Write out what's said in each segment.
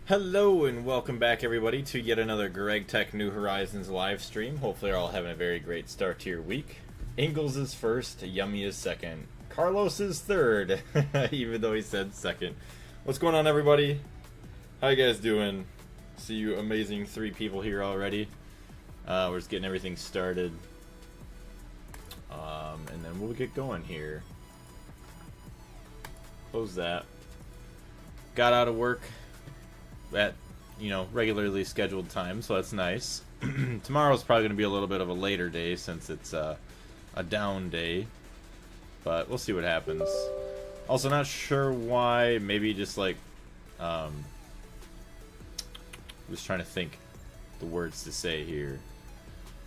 Hello and welcome back everybody to yet another Gregtech New Horizons live stream. Hopefully you're all having a very great start to your week. Ingles is first, Yummy is second, Carlos is third, even though he said second. What's going on everybody? How you guys doing? See you amazing three people here already. We're just getting everything started. And then we'll get going here. Close that. Got out of work at, regularly scheduled time, so that's nice. Tomorrow's probably going to be a little bit of a later day since it's a down day, but we'll see what happens. Also, not sure why. Maybe just like, just trying to think the words to say here.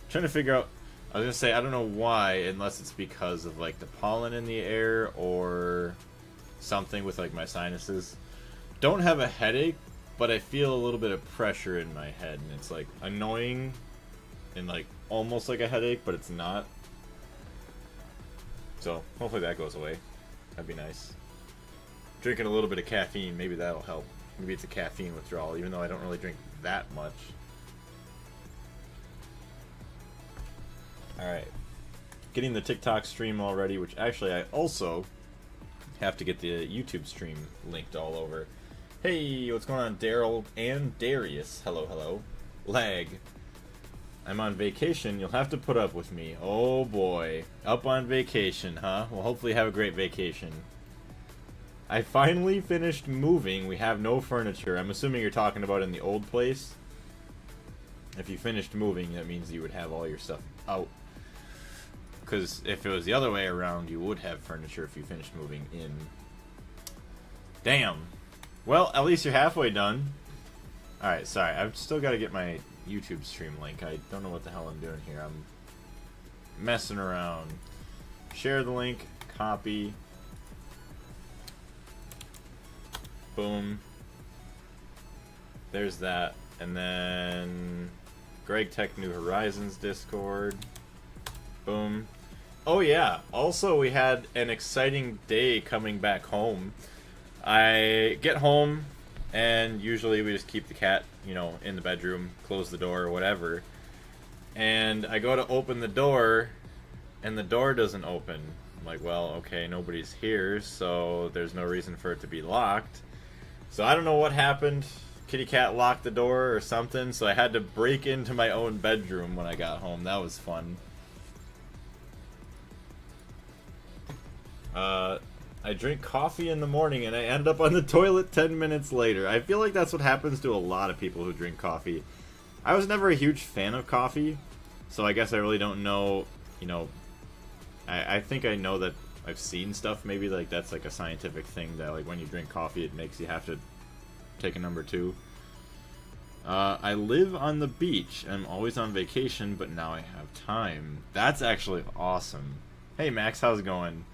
Trying to figure out. I was gonna say I don't know why, unless it's because of like the pollen in the air or something with like my sinuses. Don't have a headache, but I feel a little bit of pressure in my head, and it's like annoying and like almost like a headache, but it's not. So hopefully that goes away. That'd be nice. Drinking a little bit of caffeine, maybe that'll help. Maybe it's a caffeine withdrawal, even though I don't really drink that much. Alright. Getting the TikTok stream already, which actually I also have to get the YouTube stream linked all over. Hey, what's going on, Daryl and Darius? Hello, hello. Lag. I'm on vacation. You'll have to put up with me. Oh boy. Up on vacation, huh? Well, hopefully have a great vacation. I finally finished moving. We have no furniture. I'm assuming you're talking about in the old place. If you finished moving, that means you would have all your stuff out. Because if it was the other way around, you would have furniture if you finished moving in. Damn. Well, at least you're halfway done. Alright, sorry. I've still got to get my YouTube stream link. I don't know what the hell I'm doing here. I'm messing around. Share the link. Copy. Boom. There's that. And then Gregtech New Horizons Discord. Boom. Oh yeah, also we had an exciting day coming back home. I get home, and usually we just keep the cat, in the bedroom, close the door or whatever. And I go to open the door, and the door doesn't open. I'm like, well, okay, nobody's here, so there's no reason for it to be locked. So I don't know what happened. Kitty cat locked the door or something, so I had to break into my own bedroom when I got home. That was fun. I drink coffee in the morning and I end up on the toilet 10 minutes later. I feel like that's what happens to a lot of people who drink coffee. I was never a huge fan of coffee, so I guess I really don't know, I think I know that I've seen stuff, maybe like that's like a scientific thing that like when you drink coffee it makes you have to take a number 2. I live on the beach. I'm always on vacation, but now I have time. That's actually awesome. Hey Max, how's it going?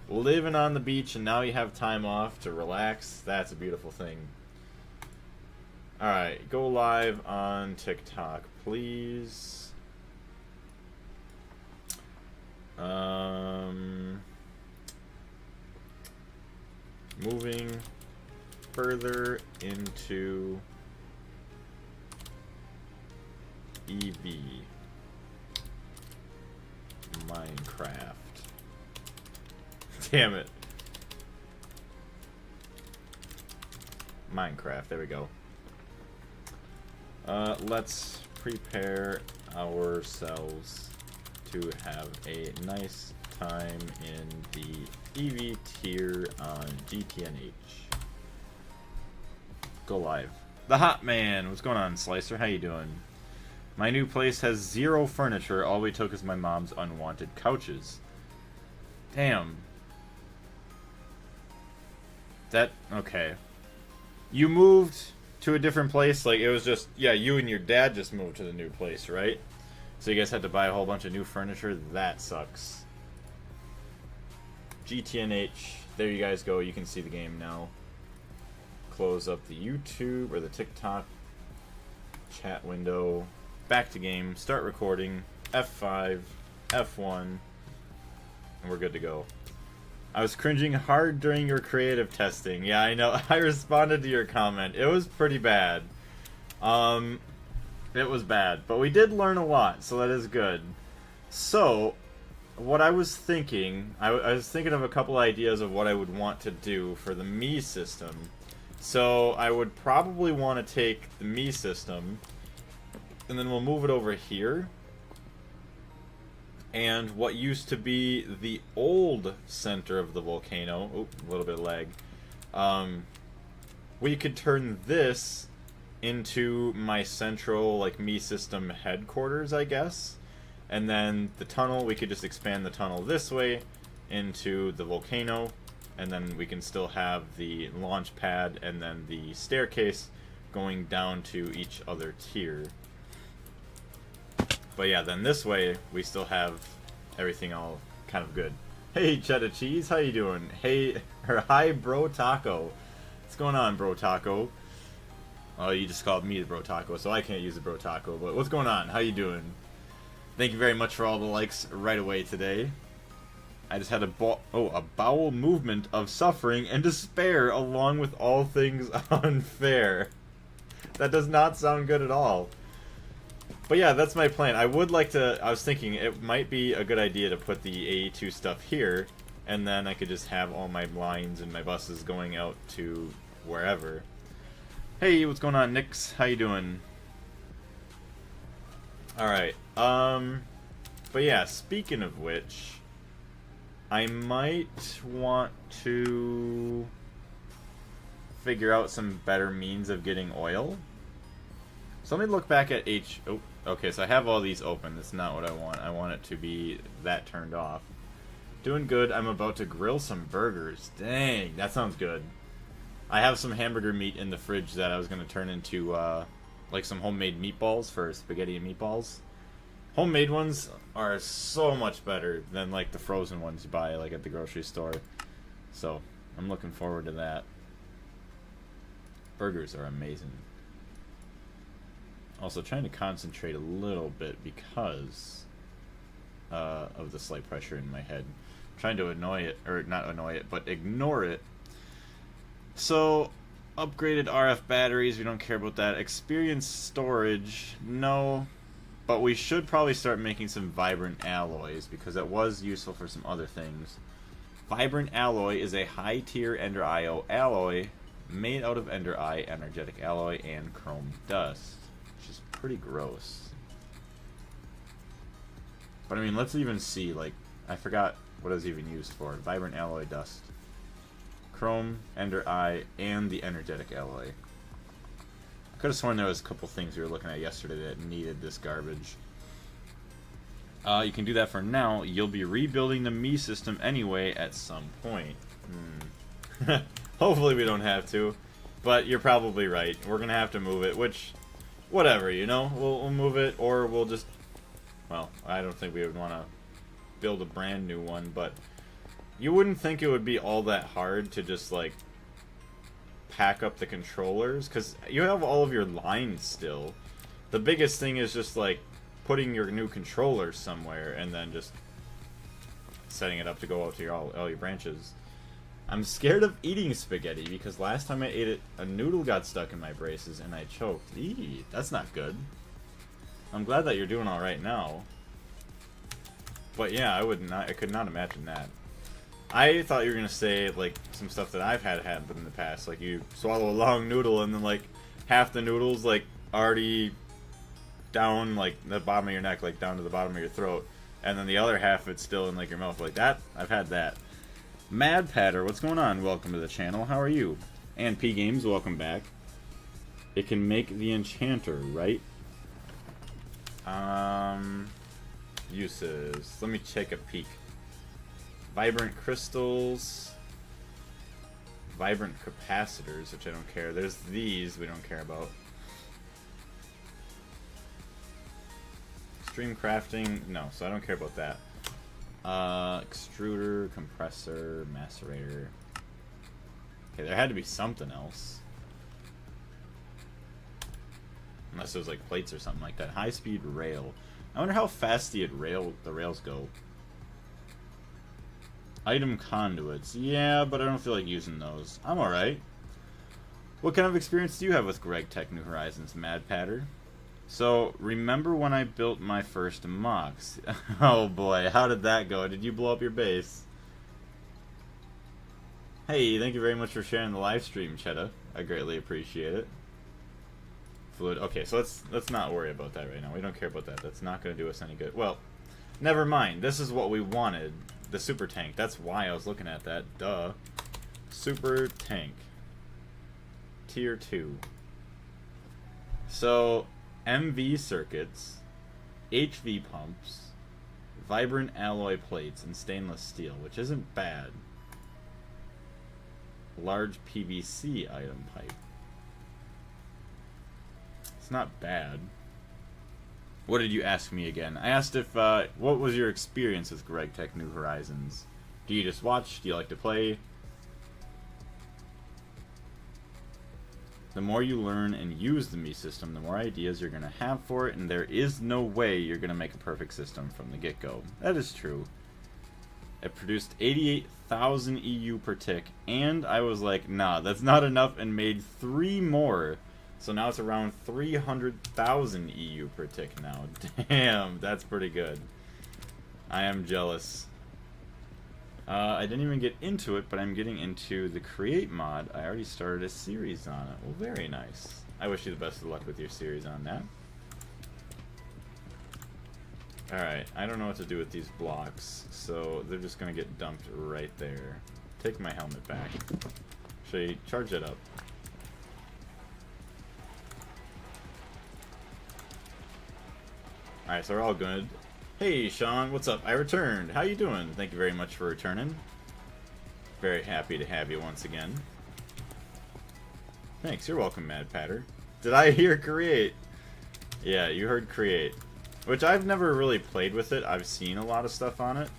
Living on the beach and now you have time off to relax. That's a beautiful thing. Alright, go live on TikTok, please. Moving further into EV Minecraft. Damn it. Minecraft, there we go. Let's prepare ourselves to have a nice time in the EV tier on GTNH. Go live. The Hot Man! What's going on, Slicer? How you doing? My new place has 0 furniture. All we took is my mom's unwanted couches. Damn. Okay. You moved to a different place, like it was just, yeah, you and your dad just moved to the new place, right? So you guys had to buy a whole bunch of new furniture? That sucks. GTNH, there you guys go, you can see the game now. Close up the YouTube or the TikTok chat window. Back to game, start recording, F5, F1, and we're good to go. I was cringing hard during your creative testing. Yeah, I know. I responded to your comment. It was pretty bad. It was bad. But we did learn a lot, so that is good. So, what I was thinking... I was thinking of a couple ideas of what I would want to do for the Me system. So, I would probably want to take the Me system, and then we'll move it over here. And what used to be the old center of the volcano... Oh, a little bit of lag. We could turn this into my central, like, Me system headquarters, I guess. And then the tunnel, we could just expand the tunnel this way into the volcano. And then we can still have the launch pad and then the staircase going down to each other tier. But yeah, then this way, we still have everything all kind of good. Hey, Cheddar Cheese, how you doing? Hey, or hi, Bro Taco. What's going on, Bro Taco? Oh, you just called me the Bro Taco, so I can't use the Bro Taco. But what's going on? How you doing? Thank you very much for all the likes right away today. I just had a bowel movement of suffering and despair along with all things unfair. That does not sound good at all. But yeah, that's my plan. I would like to... I was thinking it might be a good idea to put the AE2 stuff here, and then I could just have all my lines and my buses going out to wherever. Hey, what's going on, Nix? How you doing? Alright, but yeah, speaking of which, I might want to figure out some better means of getting oil. So let me look back at Oh, okay, so I have all these open. That's not what I want. I want it to be that turned off. Doing good. I'm about to grill some burgers. Dang, that sounds good. I have some hamburger meat in the fridge that I was going to turn into, like some homemade meatballs for spaghetti and meatballs. Homemade ones are so much better than, like, the frozen ones you buy, like, at the grocery store. So, I'm looking forward to that. Burgers are amazing. Also, trying to concentrate a little bit because of the slight pressure in my head. Trying to annoy it, or not annoy it, but ignore it. So, upgraded RF batteries, we don't care about that. Experience storage, no. But we should probably start making some vibrant alloys, because that was useful for some other things. Vibrant alloy is a high-tier Ender IO alloy made out of Ender Eye, energetic alloy, and chrome dust. Which is pretty gross. But I mean, let's even see, like, I forgot what it was even used for. Vibrant alloy dust. Chrome, Ender Eye, and the energetic alloy. I could have sworn there was a couple things we were looking at yesterday that needed this garbage. You can do that for now. You'll be rebuilding the Me system anyway at some point. Hopefully we don't have to. But you're probably right. We're going to have to move it, which, whatever, you know? We'll move it, or we'll just... Well, I don't think we would want to build a brand new one, but... You wouldn't think it would be all that hard to just, like, pack up the controllers, because you have all of your lines still. The biggest thing is just, like, putting your new controllers somewhere, and then just setting it up to go out to your all your branches. I'm scared of eating spaghetti, because last time I ate it, a noodle got stuck in my braces, and I choked. Eee, that's not good. I'm glad that you're doing alright now. But yeah, I could not imagine that. I thought you were gonna say, like, some stuff that I've had happen in the past. Like, you swallow a long noodle and then, like, half the noodle's, like, already down, like, the bottom of your neck, like, down to the bottom of your throat. And then the other half, it's still in, like, your mouth. Like that, I've had that. Mad Patter, what's going on? Welcome to the channel. How are you? And P Games, welcome back. It can make the enchanter, right? Uses. Let me take a peek. Vibrant crystals, vibrant capacitors, which I don't care. There's these we don't care about. Extreme crafting, no, so I don't care about that. Extruder, compressor, macerator. Okay, there had to be something else. Unless it was like plates or something like that. High-speed rail. I wonder how fast the rails go. Item conduits. Yeah, but I don't feel like using those. I'm alright. What kind of experience do you have with Gregtech New Horizons, Mad Patter? So, remember when I built my first Mox? Oh boy, how did that go? Did you blow up your base? Hey, thank you very much for sharing the live stream, Chetta. I greatly appreciate it. Fluid. Okay, so let's not worry about that right now. We don't care about that. That's not going to do us any good. Well, never mind. This is what we wanted. The super tank. That's why I was looking at that. Duh. Super tank. Tier 2. So, MV circuits, HV pumps, vibrant alloy plates, and stainless steel, which isn't bad. Large PVC item pipe. It's not bad. What did you ask me again? I asked if, what was your experience with Gregtech New Horizons? Do you just watch? Do you like to play? The more you learn and use the Mii system, the more ideas you're going to have for it, and there is no way you're going to make a perfect system from the get-go. That is true. It produced 88,000 EU per tick, and I was like, nah, that's not enough, and made 3 more. So now it's around 300,000 EU per tick now. Damn, that's pretty good. I am jealous. I didn't even get into it, but I'm getting into the Create mod. I already started a series on it. Well, very nice. I wish you the best of luck with your series on that. Alright, I don't know what to do with these blocks, so they're just going to get dumped right there. Take my helmet back. Actually, charge it up. Alright, so we're all good. Hey, Sean, what's up? I returned. How you doing? Thank you very much for returning. Very happy to have you once again. Thanks, you're welcome, Mad Patter. Did I hear Create? Yeah, you heard Create. Which I've never really played with it. I've seen a lot of stuff on it.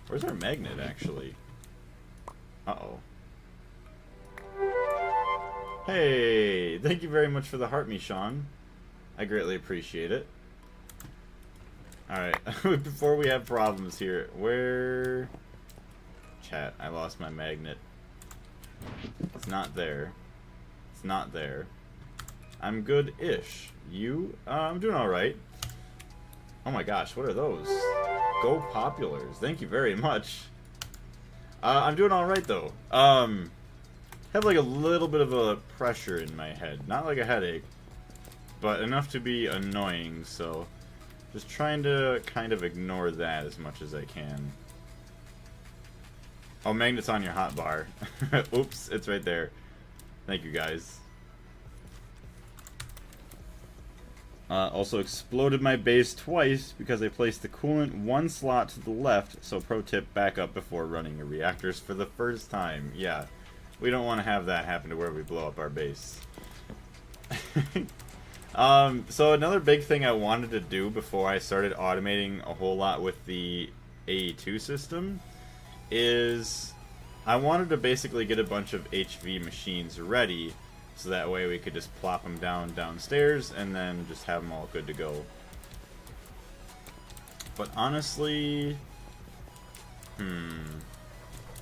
Where's our magnet, actually? Uh-oh. Hey, thank you very much for the heart me, Sean. I greatly appreciate it. Alright, before we have problems here, where... Chat, I lost my magnet. It's not there. It's not there. I'm good-ish. You? I'm doing alright. Oh my gosh, what are those? Go Populars. Thank you very much. I'm doing alright, though. Have like a little bit of a pressure in my head. Not like a headache, but enough to be annoying, so... Just trying to kind of ignore that as much as I can. Oh, magnet's on your hotbar. Oops, it's right there. Thank you, guys. Also exploded my base twice because I placed the coolant 1 slot to the left, so pro tip, back up before running your reactors for the first time. Yeah, we don't want to have that happen to where we blow up our base. So another big thing I wanted to do before I started automating a whole lot with the AE2 system is I wanted to basically get a bunch of HV machines ready so that way we could just plop them downstairs and then just have them all good to go. But honestly,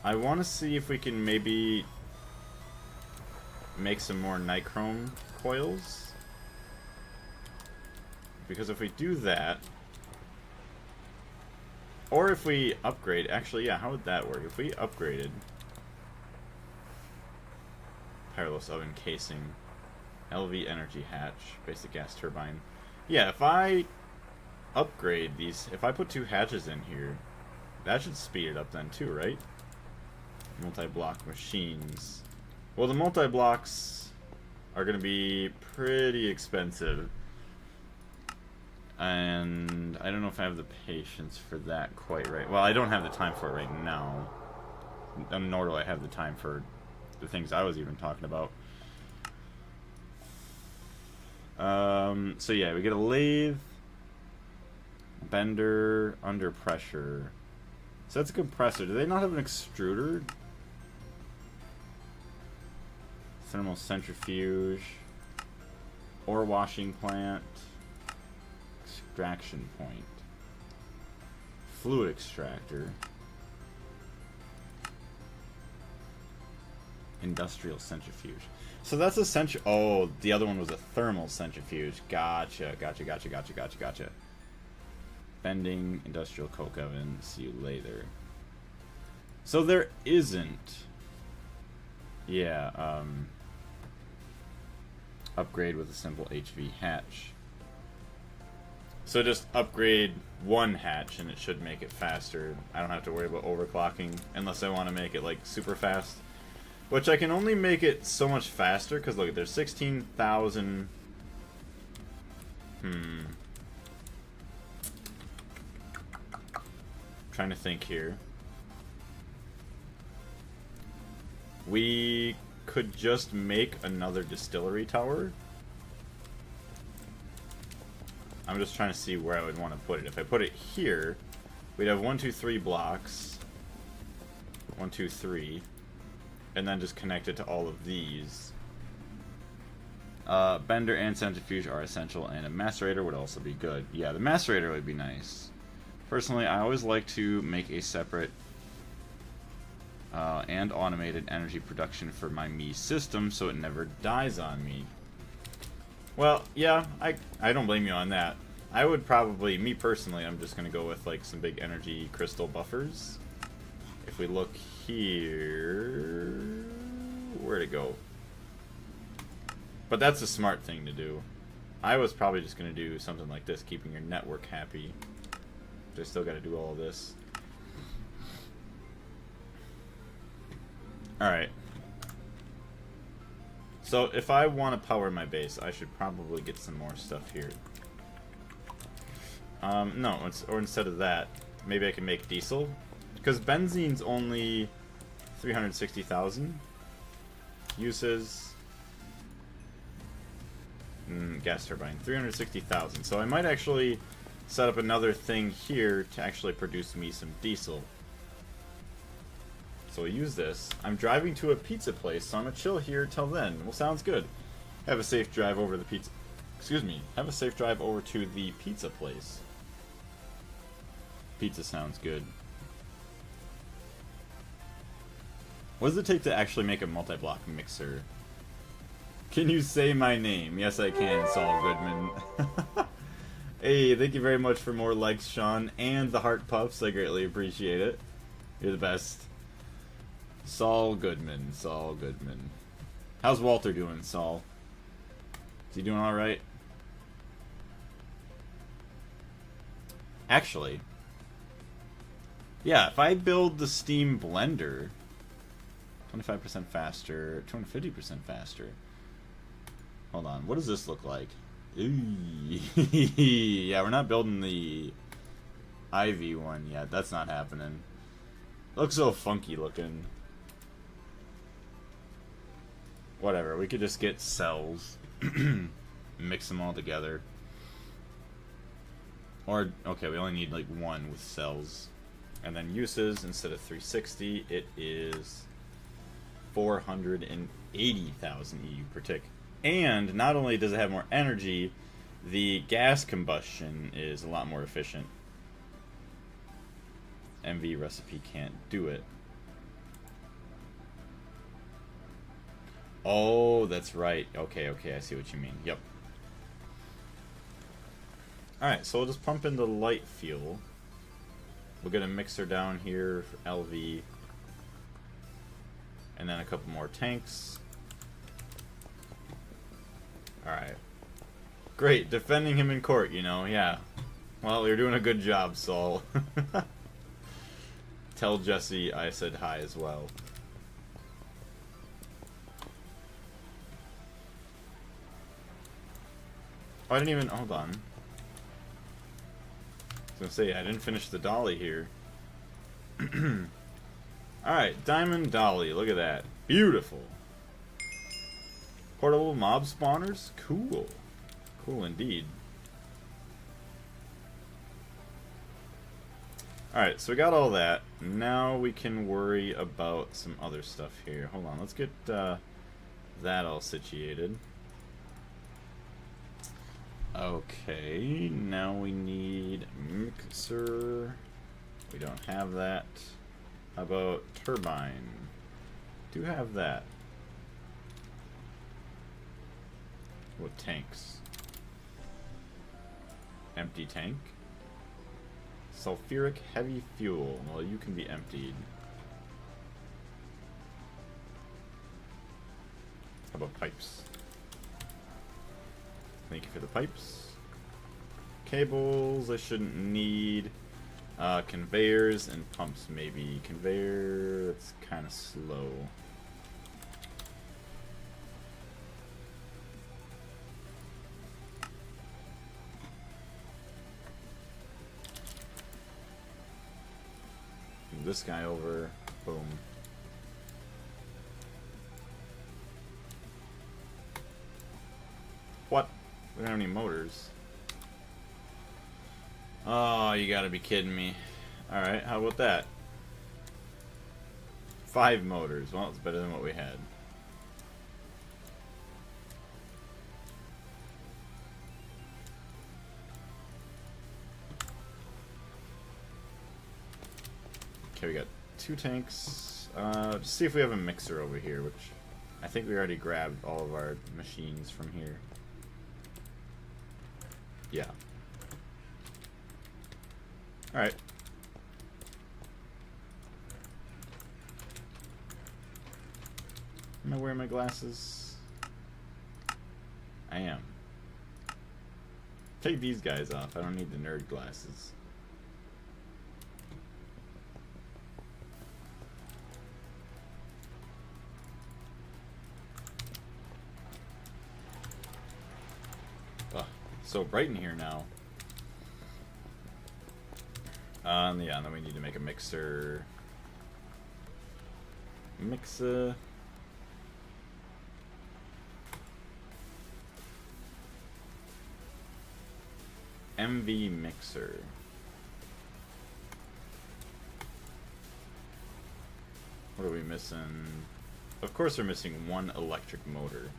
I want to see if we can maybe make some more nichrome coils. Because if we do that, or if we upgrade, actually, yeah, how would that work? If we upgraded Perilous Oven Casing, LV Energy Hatch, Basic Gas Turbine. Yeah, if I upgrade these, if I put 2 hatches in here, that should speed it up then too, right? Multi-block machines. Well, the multi-blocks are going to be pretty expensive. And I don't know if I have the patience for that quite right. Well, I don't have the time for it right now. Nor do I have the time for the things I was even talking about. So yeah, we get a lathe, bender, under pressure. So that's a compressor. Do they not have an extruder? Thermal centrifuge, ore washing plant. Extraction point. Fluid extractor. Industrial centrifuge. So that's a oh, the other one was a thermal centrifuge. Gotcha. Bending, industrial coke oven. See you later. So there isn't. Yeah, upgrade with a simple HV hatch. So just upgrade one hatch and it should make it faster. I don't have to worry about overclocking unless I want to make it like super fast. Which I can only make it so much faster because look, there's 16,000. Trying to think here. We could just make another distillery tower. I'm just trying to see where I would want to put it. If I put it here, we'd have 1, 2, 3 blocks. 1, 2, 3. And then just connect it to all of these. Bender and centrifuge are essential, and a macerator would also be good. Yeah, the macerator would be nice. Personally, I always like to make a separate and automated energy production for my Mii system so it never dies on me. Well, yeah, I don't blame you on that. I would probably, me personally, I'm just going to go with like some big energy crystal buffers. If we look here, where'd it go? But that's a smart thing to do. I was probably just going to do something like this, keeping your network happy. But I still got to do all of this. Alright. So if I want to power my base, I should probably get some more stuff here. No, or instead of that, maybe I can make diesel. Because benzene's only 360,000 uses. Gas turbine, 360,000. So I might actually set up another thing here to actually produce me some diesel. So we'll use this. I'm driving to a pizza place, so I'm gonna chill here till then. Well, sounds good. Have a safe drive over the pizza. Excuse me. Have a safe drive over to the pizza place. Pizza sounds good. What does it take to actually make a multi-block mixer? Can you say my name? Yes, I can, Saul Goodman. Hey, thank you very much for more likes, Sean, and the heart puffs. I greatly appreciate it. You're the best. Saul Goodman. How's Walter doing, Saul? Is he doing alright? Actually, yeah, if I build the Steam Blender, 25% faster, 250% faster. Hold on, what does this look like? Yeah, we're not building the Ivy one yet. That's not happening. Looks so funky looking. Whatever, we could just get cells, mix them all together. Or, okay, we only need like one with cells. And then uses, instead of 360, it is 480,000 EU per tick. And not only does it have more energy, the gas combustion is a lot more efficient. MV recipe can't do it. Oh, that's right. Okay, I see what you mean. Yep. Alright, so we'll just pump in the light fuel. We'll get a mixer down here for LV. And then a couple more tanks. Alright. Great, defending him in court, you know, yeah. Well, you're doing a good job, Saul. Tell Jesse I said hi as well. Oh, I didn't even... Hold on. I was gonna say, I didn't finish the dolly here. Alright, Diamond Dolly. Look at that. Beautiful. Portable mob spawners? Cool. Cool indeed. Alright, so we got all that. Now we can worry about some other stuff here. Hold on, let's get that all situated. Okay, now we need mixer. We don't have that. How about turbine? Do have that. What tanks? Empty tank. Sulfuric heavy fuel. Well, you can be emptied. How about pipes? Thank you for the pipes. Cables I shouldn't need. Conveyors and pumps maybe. Conveyor, that's kind of slow. Move this guy over. Boom. What? We don't have any motors. Oh, you gotta be kidding me. Alright, how about that? 5 motors. Well, it's better than what we had. Okay, we got 2 tanks. Just see if we have a mixer over here, which I think we already grabbed all of our machines from here. Yeah. Alright. Am I wearing my glasses? I am. Take these guys off. I don't need the nerd glasses. Ugh, it's so bright in here now. Yeah, and then we need to make a mixer. Mixer. MV mixer. What are we missing? Of course we're missing 1 electric motor.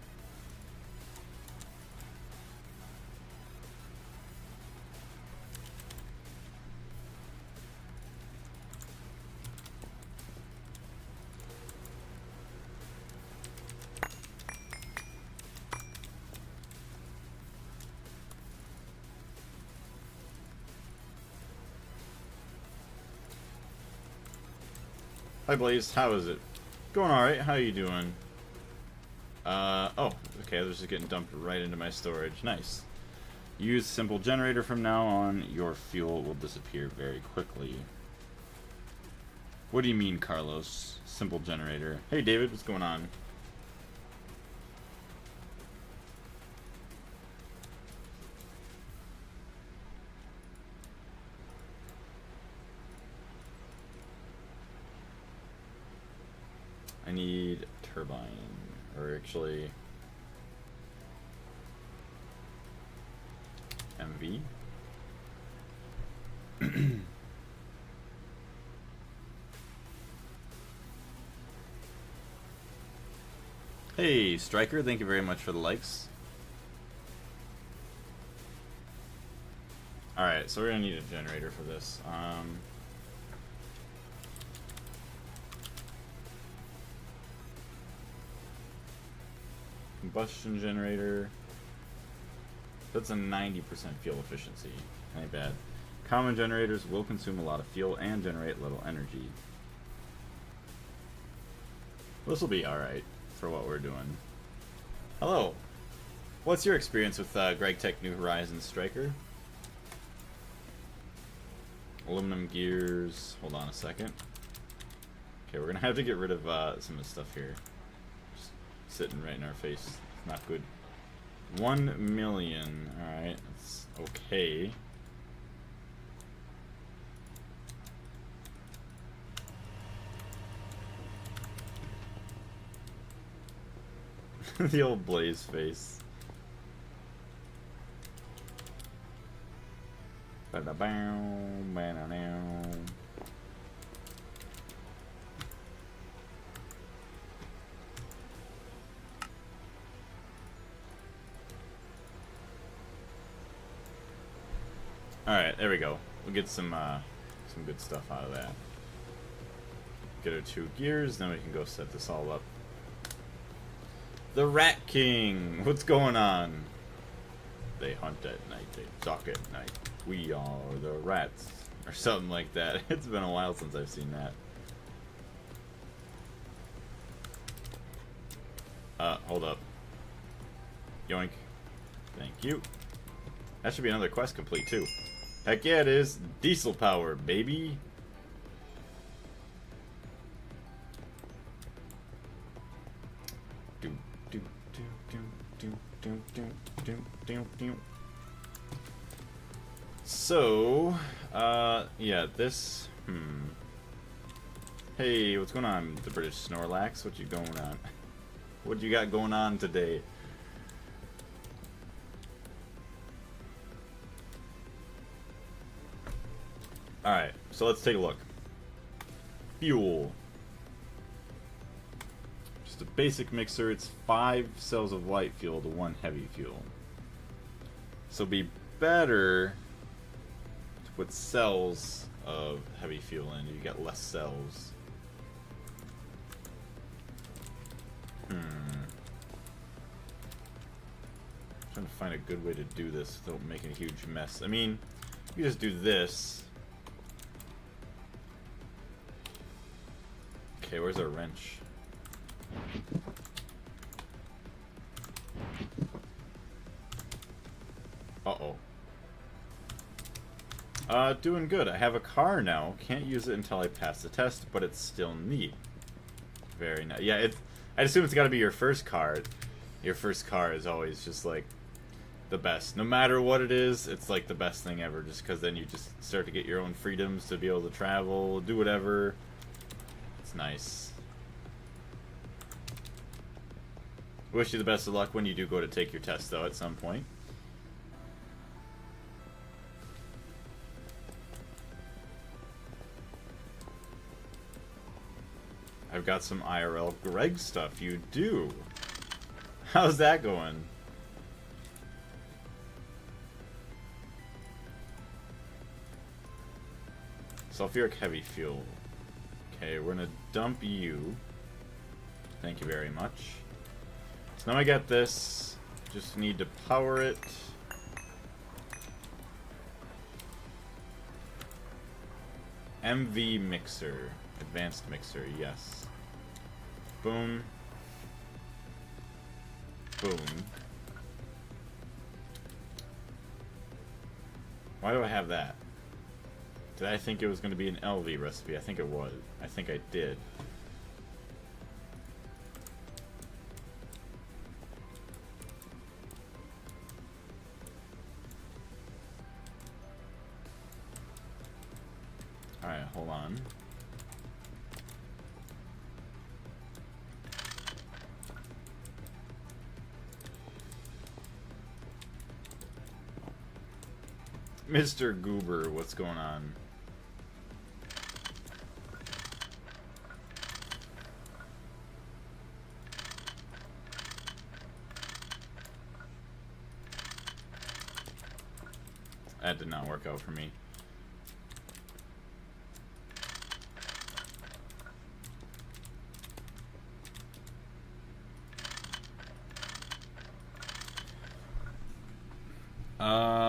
Hi Blaze, how is it? Going alright, how you doing? Oh, okay, they're just getting dumped right into my storage. Nice. Use simple generator from now on, your fuel will disappear very quickly. What do you mean, Carlos? Simple generator. Hey David, what's going on? I need turbine, or actually MV. Hey Striker, thank you very much for the likes. Alright, so we're gonna need a generator for this. Combustion generator. That's a 90% fuel efficiency. Ain't bad. Common generators will consume a lot of fuel and generate little energy. This will be alright for what we're doing. Hello. What's your experience with Gregtech New Horizons, Striker? Aluminum gears. Hold on a second. Okay, we're gonna have to get rid of some of the stuff here. Just sitting right in our face. Not good. 1 million. Alright, that's okay. The old Blaze face. Alright, there we go. We'll get some good stuff out of that. Get our 2 gears, then we can go set this all up. The Rat King! What's going on? They hunt at night, they talk at night. We are the rats. Or something like that. It's been a while since I've seen that. Hold up. Yoink. Thank you. That should be another quest complete, too. Heck yeah, it is. Diesel power, baby. So, yeah, this, Hey, what's going on, the British Snorlax? What you going on? What you got going on today? Alright, so let's take a look. Fuel. Just a basic mixer. It's 5 cells of light fuel to 1 heavy fuel. So it'd be better to put cells of heavy fuel in. You get less cells. Trying to find a good way to do this without making a huge mess. I mean, you just do this. Okay, where's our wrench? Uh-oh. Doing good. I have a car now. Can't use it until I pass the test, but it's still neat. Very nice. Yeah, I assume it's gotta be your first car. Your first car is always just, like, the best. No matter what it is, it's, like, the best thing ever, just because then you just start to get your own freedoms to be able to travel, do whatever. It's nice. Wish you the best of luck when you do go to take your test, though, at some point. I've got some IRL Greg stuff. You do? How's that going? Sulfuric heavy fuel. Okay, we're gonna dump you. Thank you very much. So now I got this. Just need to power it. MV mixer. Advanced mixer, yes. Boom. Boom. Why do I have that? Did I think it was going to be an LV recipe? I think it was. I think I did. Alright, hold on. Mr. Goober, what's going on? That did not work out for me.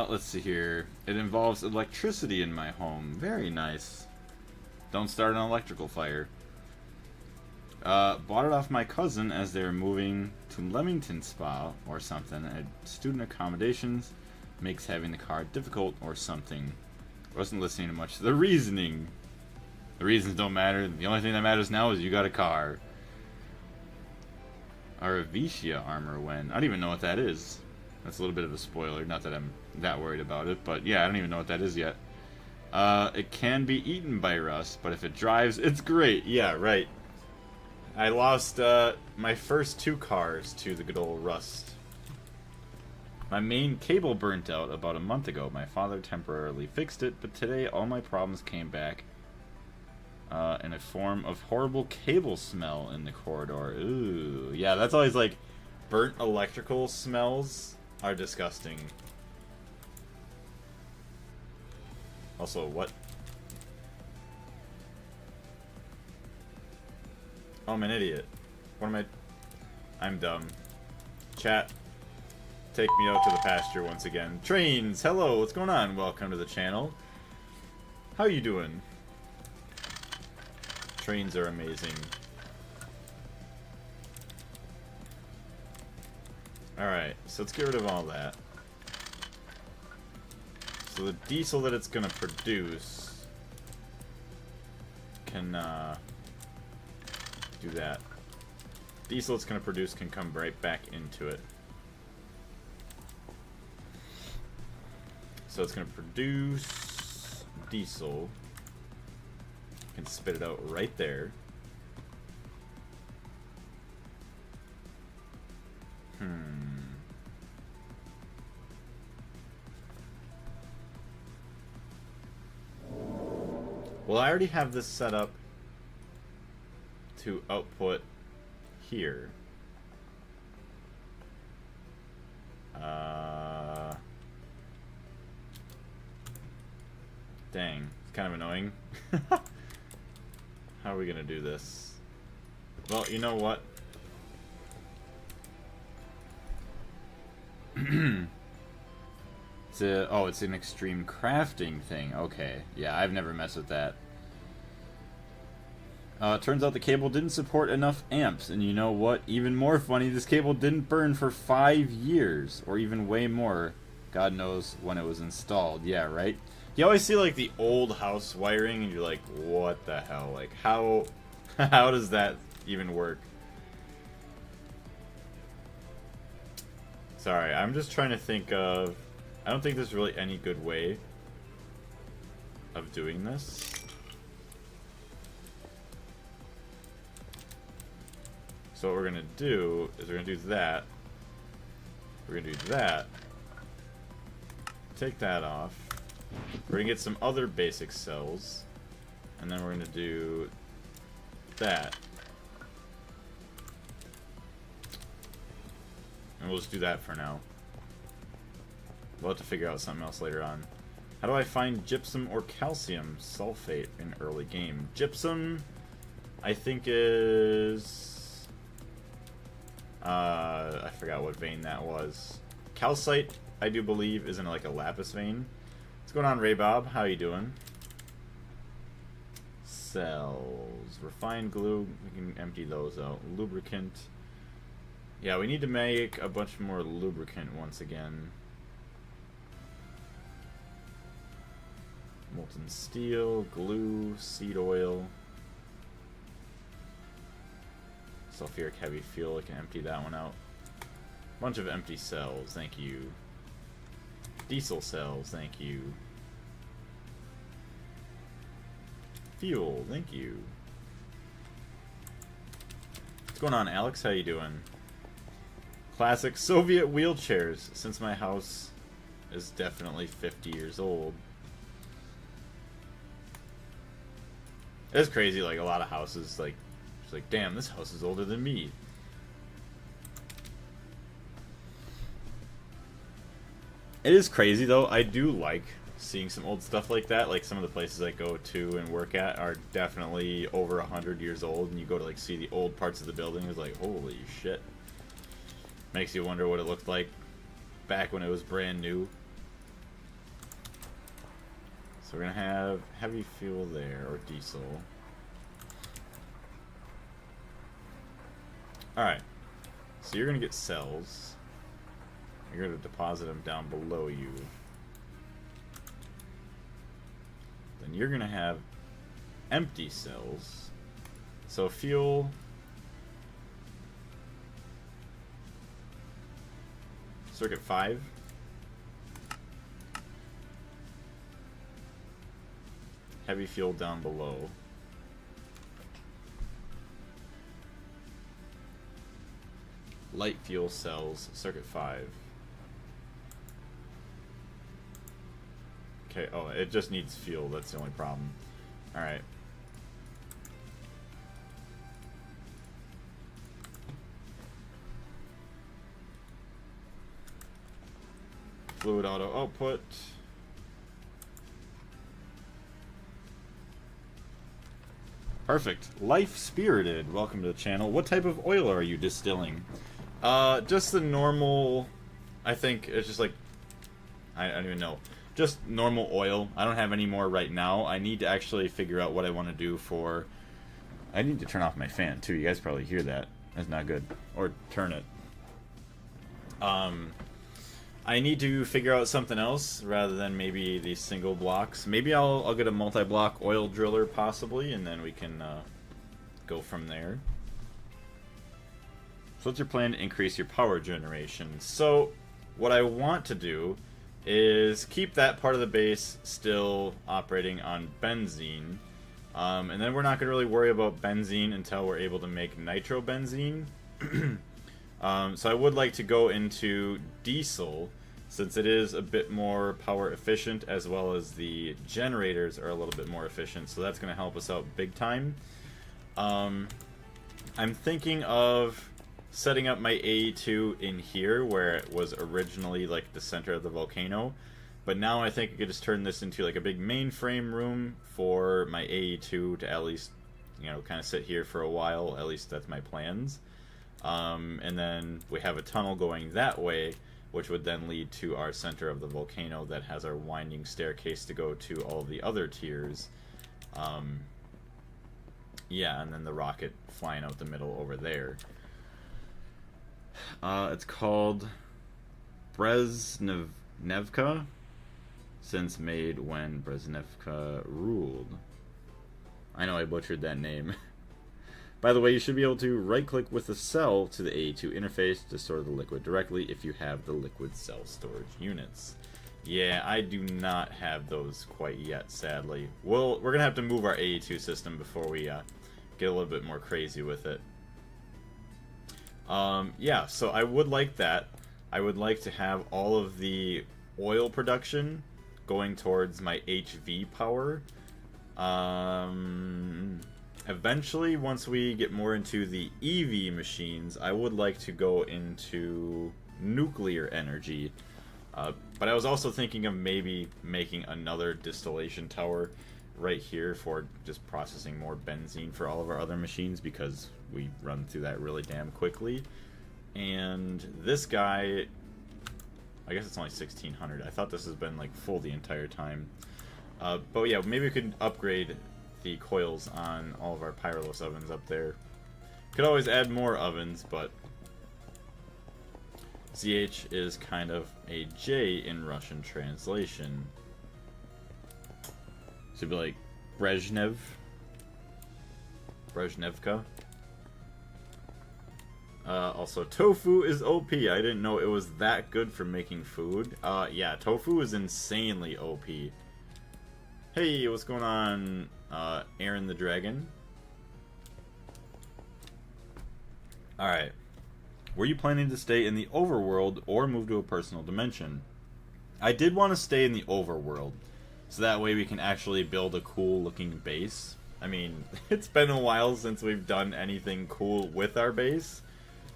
Let's see here. It involves electricity in my home. Very nice. Don't start an electrical fire. Bought it off my cousin as they were moving to Leamington Spa or something. At student accommodations makes having the car difficult or something. Wasn't listening to much of the reasoning. The reasons don't matter. The only thing that matters now is you got a car. Our Avicia armor when. I don't even know what that is. That's a little bit of a spoiler. Not that I'm that worried about it, but yeah, I don't even know what that is yet. It can be eaten by rust, but if it drives, it's great. Yeah, right. I lost my first 2 cars to the good old rust. My main cable burnt out about a month ago. My father temporarily fixed it, but today all my problems came back in a form of horrible cable smell in the corridor. Ooh, yeah, that's always like burnt electrical smells are disgusting. Also, what? Oh, I'm an idiot. What am I? I'm dumb. Chat, take me out to the pasture once again. Trains, hello, what's going on? Welcome to the channel. How you doing? Trains are amazing. Alright, so let's get rid of all that. So the diesel that it's gonna produce can do that. Diesel it's gonna produce can come right back into it. So it's gonna produce diesel. Can spit it out right there. Well, I already have this set up to output here. Dang, it's kind of annoying. How are we gonna do this? Well, you know what? It's an extreme crafting thing. Okay. Yeah, I've never messed with that. Turns out the cable didn't support enough amps, and you know what? Even more funny, this cable didn't burn for 5 years, or even way more. God knows when it was installed. Yeah, right? You always see, like, the old house wiring, and you're like, what the hell? Like, how does that even work? Sorry, I'm just trying to think of... I don't think there's really any good way of doing this. So what we're gonna do is we're gonna do that. We're gonna do that. Take that off. We're gonna get some other basic cells. And then we're gonna do that. And we'll just do that for now. We'll have to figure out something else later on. How do I find gypsum or calcium sulfate in early game? Gypsum, I think is... I forgot what vein that was. Calcite, I do believe, is in like a lapis vein. What's going on, Ray Bob? How you doing? Cells. Refined glue. We can empty those out. Lubricant. Yeah, we need to make a bunch more lubricant once again. Molten steel, glue, seed oil. Sulfuric heavy fuel, I can empty that one out. Bunch of empty cells, thank you. Diesel cells, thank you. Fuel, thank you. What's going on, Alex? How you doing? Classic Soviet wheelchairs, since my house is definitely 50 years old. It's crazy, like a lot of houses, like, it's like, damn, this house is older than me. It is crazy though. I do like seeing some old stuff like that. Like some of the places I go to and work at are definitely over 100 years old, and you go to like see the old parts of the building. It's like, holy shit. Makes you wonder what it looked like back when it was brand new. So we're gonna have heavy fuel there, or diesel. Alright. So you're gonna get cells. You're gonna deposit them down below you. Then you're gonna have empty cells. So fuel. Circuit 5. Heavy fuel down below. Light fuel cells, circuit 5. Okay, oh, it just needs fuel, that's the only problem. Alright. Fluid auto output. Perfect. Life Spirited, welcome to the channel. What type of oil are you distilling? Just the normal. I think it's just like I don't even know. Just normal oil. I don't have any more right now. I need to actually figure out what I want to do for. I need to turn off my fan too. You guys probably hear that. That's not good. Or turn it. I need to figure out something else rather than maybe these single blocks. Maybe I'll get a multi-block oil driller possibly, and then we can go from there. So what's your plan to increase your power generation? So what I want to do is keep that part of the base still operating on benzene. And then we're not going to really worry about benzene until we're able to make nitrobenzene. So I would like to go into diesel, since it is a bit more power efficient, as well as the generators are a little bit more efficient, so that's going to help us out big time. I'm thinking of setting up my AE2 in here, where it was originally like the center of the volcano, but now I think I could just turn this into like a big mainframe room for my AE2 to at least, you know, kind of sit here for a while. At least that's my plans. And then we have a tunnel going that way, which would then lead to our center of the volcano that has our winding staircase to go to all the other tiers. Yeah, and then the rocket flying out the middle over there. It's called Brezhnevka, since made when Brezhnevka ruled. I know I butchered that name. By the way, you should be able to right-click with the cell to the AE2 interface to store the liquid directly if you have the liquid cell storage units. Yeah, I do not have those quite yet, sadly. We're going to have to move our AE2 system before we get a little bit more crazy with it. Yeah, so I would like that. I would like to have all of the oil production going towards my HV power. Eventually, once we get more into the EV machines, I would like to go into nuclear energy. But I was also thinking of maybe making another distillation tower right here for just processing more benzene for all of our other machines, because we run through that really damn quickly. And this guy, I guess it's only 1600. I thought this has been like full the entire time. But yeah, maybe we could upgrade the coils on all of our Pyrolos ovens up there. Could always add more ovens, but ZH is kind of a J in Russian translation. So it'd be like Brezhnevka. Also, tofu is OP. I didn't know it was that good for making food. Yeah, tofu is insanely OP. Hey, what's going on, Aaron the Dragon? Alright. Were you planning to stay in the overworld or move to a personal dimension? I did want to stay in the overworld, so that way we can actually build a cool looking base. I mean, it's been a while since we've done anything cool with our base.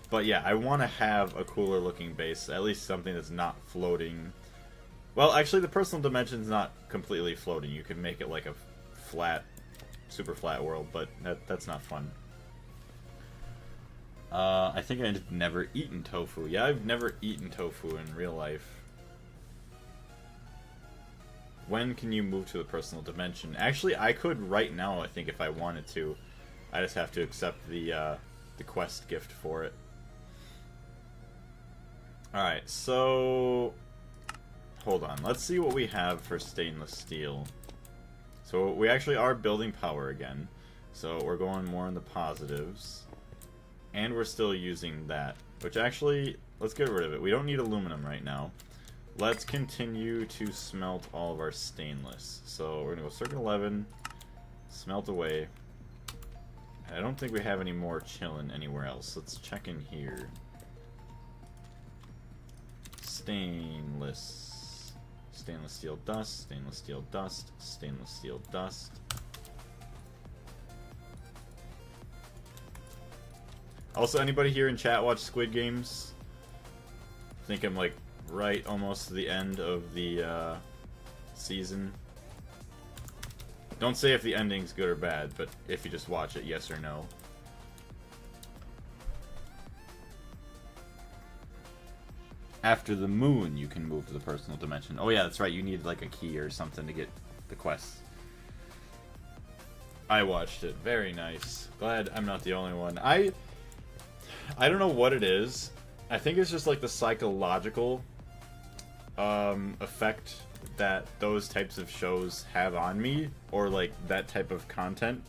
But yeah, I want to have a cooler looking base, at least something that's not floating. Well, actually the personal dimension's not completely floating. You can make it like a flat, super flat world, but that's not fun. I think I've never eaten tofu. Yeah, I've never eaten tofu in real life. When can you move to the personal dimension? Actually, I could right now, I think, if I wanted to. I just have to accept the quest gift for it. Alright, so hold on. Let's see what we have for stainless steel. So we actually are building power again. So we're going more in the positives. And we're still using that. Which actually, let's get rid of it. We don't need aluminum right now. Let's continue to smelt all of our stainless. So we're going to go circuit 11, smelt away. I don't think we have any more chilling anywhere else. Let's check in here. Stainless. Stainless steel dust, stainless steel dust, stainless steel dust. Also, anybody here in chat watch Squid Games? I think I'm like right almost to the end of the season. Don't say if the ending's good or bad, but if you just watch it, yes or no. After the moon, you can move to the personal dimension. Oh yeah, that's right. You need like a key or something to get the quests. I watched it. Very nice. Glad I'm not the only one. I don't know what it is. I think it's just like the psychological effect that those types of shows have on me, or like that type of content,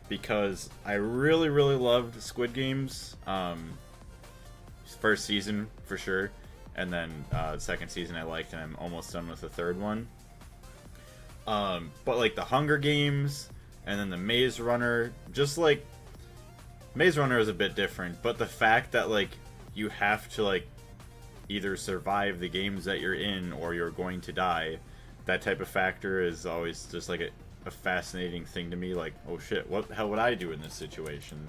because I really loved Squid Games. First season for sure, and then second season I liked, and I'm almost done with the third one. But like the Hunger Games and then the Maze Runner, just like Maze Runner is a bit different, but the fact that like you have to like either survive the games that you're in or you're going to die, that type of factor is always just like a fascinating thing to me. Like, oh shit, what the hell would I do in this situation?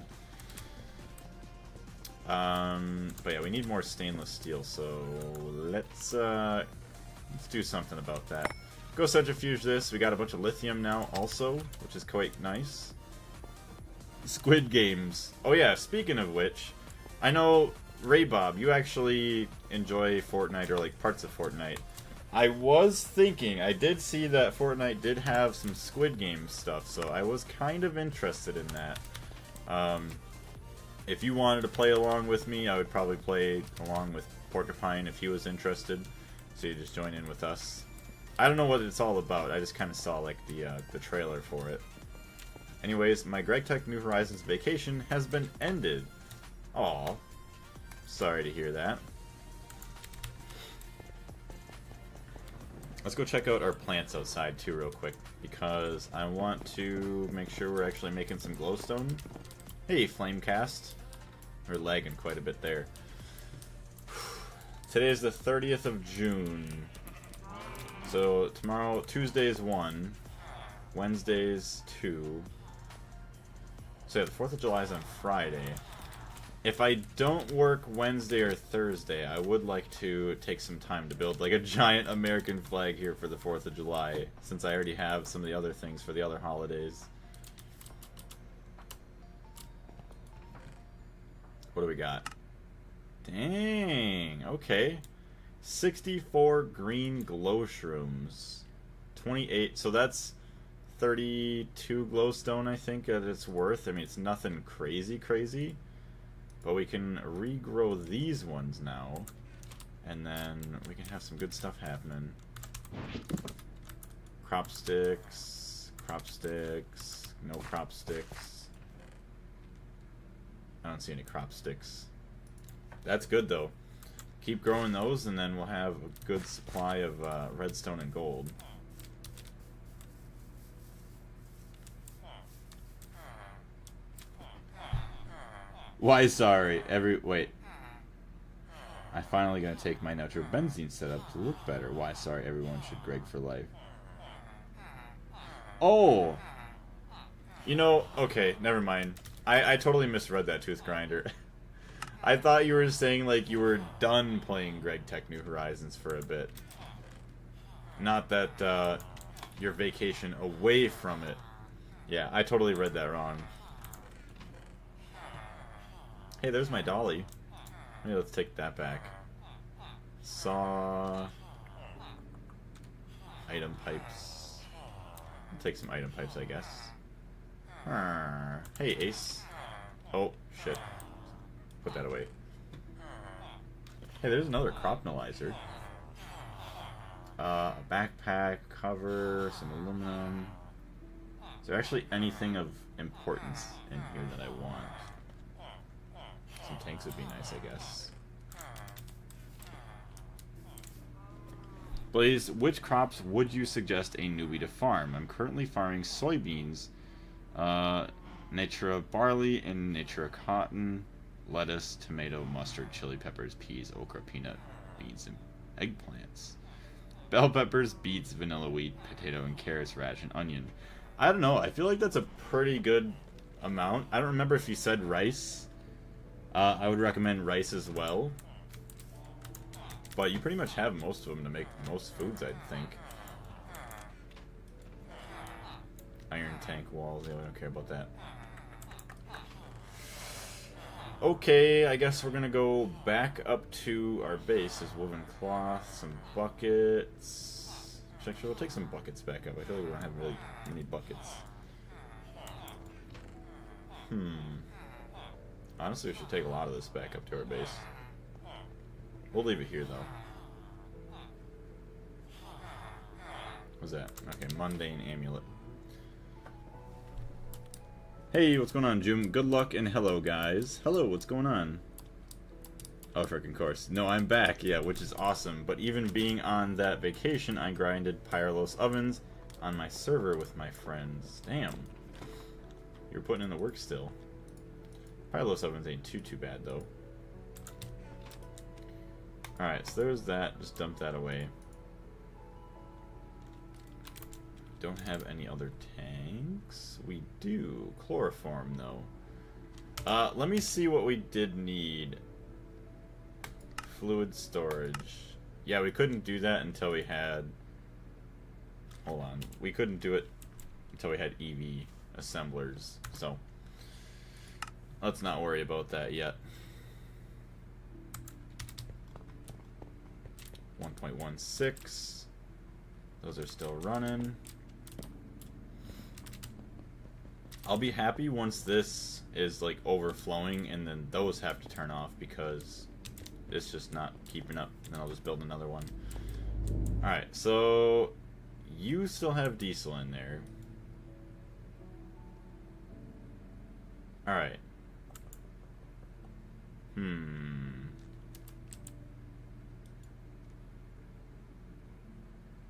But yeah, we need more stainless steel, so let's do something about that. Go centrifuge this. We got a bunch of lithium now also, which is quite nice. Squid Games. Oh yeah, speaking of which, I know, Ray Bob, you actually enjoy Fortnite, or like parts of Fortnite. I was thinking, I did see that Fortnite did have some Squid Game stuff, so I was kind of interested in that. If you wanted to play along with me, I would probably play along with Porcupine if he was interested. So you just join in with us. I don't know what it's all about. I just kind of saw like the trailer for it. Anyways, my Gregtech New Horizons vacation has been ended. Aw. Sorry to hear that. Let's go check out our plants outside too real quick, because I want to make sure we're actually making some glowstone. Hey, Flamecast. We're lagging quite a bit there. Today is the 30th of June. So tomorrow, Tuesday is 1. Wednesday's 2. So yeah, the 4th of July is on Friday. If I don't work Wednesday or Thursday, I would like to take some time to build like a giant American flag here for the 4th of July, since I already have some of the other things for the other holidays. What do we got? Dang, okay. 64 green glow shrooms. 28, so that's 32 glowstone, I think, at its worth. I mean, it's nothing crazy. But we can regrow these ones now. And then we can have some good stuff happening. Crop sticks. No crop sticks. I don't see any crop sticks. That's good though. Keep growing those, and then we'll have a good supply of redstone and gold. Why sorry? Wait. I'm finally gonna take my nitrobenzene setup to look better. Why sorry? Everyone should Greg for life. Oh! You know, okay, never mind. I totally misread that tooth grinder. I thought you were saying like you were done playing Gregtech New Horizons for a bit. Not that your vacation away from it. Yeah, I totally read that wrong. Hey, there's my dolly. Maybe let's take that back. Saw. Item pipes. I'll take some item pipes, I guess. Hey, Ace. Oh, shit. Put that away. Hey, there's another crop analyzer. A backpack, cover, some aluminum. Is there actually anything of importance in here that I want? Some tanks would be nice, I guess. Blaze, which crops would you suggest a newbie to farm? I'm currently farming soybeans, natura barley, and natura cotton, lettuce, tomato, mustard, chili peppers, peas, okra, peanut, beans, and eggplants. Bell peppers, beets, vanilla wheat, potato, and carrots, radish, and onion. I don't know. I feel like that's a pretty good amount. I don't remember if you said rice. I would recommend rice as well. But you pretty much have most of them to make most foods, I'd think. Iron tank walls. Yeah, we don't care about that. Okay, I guess we're gonna go back up to our base. There's woven cloth, some buckets. Actually, we'll take some buckets back up. I feel like we don't have really many buckets. Honestly, we should take a lot of this back up to our base. We'll leave it here, though. What's that? Okay, mundane amulet. Hey, what's going on, Jim? Good luck and hello, guys. Hello, what's going on? Oh, frickin' course. No, I'm back, yeah, which is awesome. But even being on that vacation, I grinded Pyrolos ovens on my server with my friends. Damn. You're putting in the work still. Pyrolos ovens ain't too bad, though. Alright, so there's that. Just dump that away. Don't have any other tanks. We do. Chloroform, though. Let me see what we did need. Fluid storage. Yeah, we couldn't do that until we had... Hold on. We couldn't do it until we had EV assemblers. So, let's not worry about that yet. 1.16. Those are still running. I'll be happy once this is like overflowing and then those have to turn off because it's just not keeping up. Then I'll just build another one. Alright, so you still have diesel in there. Alright.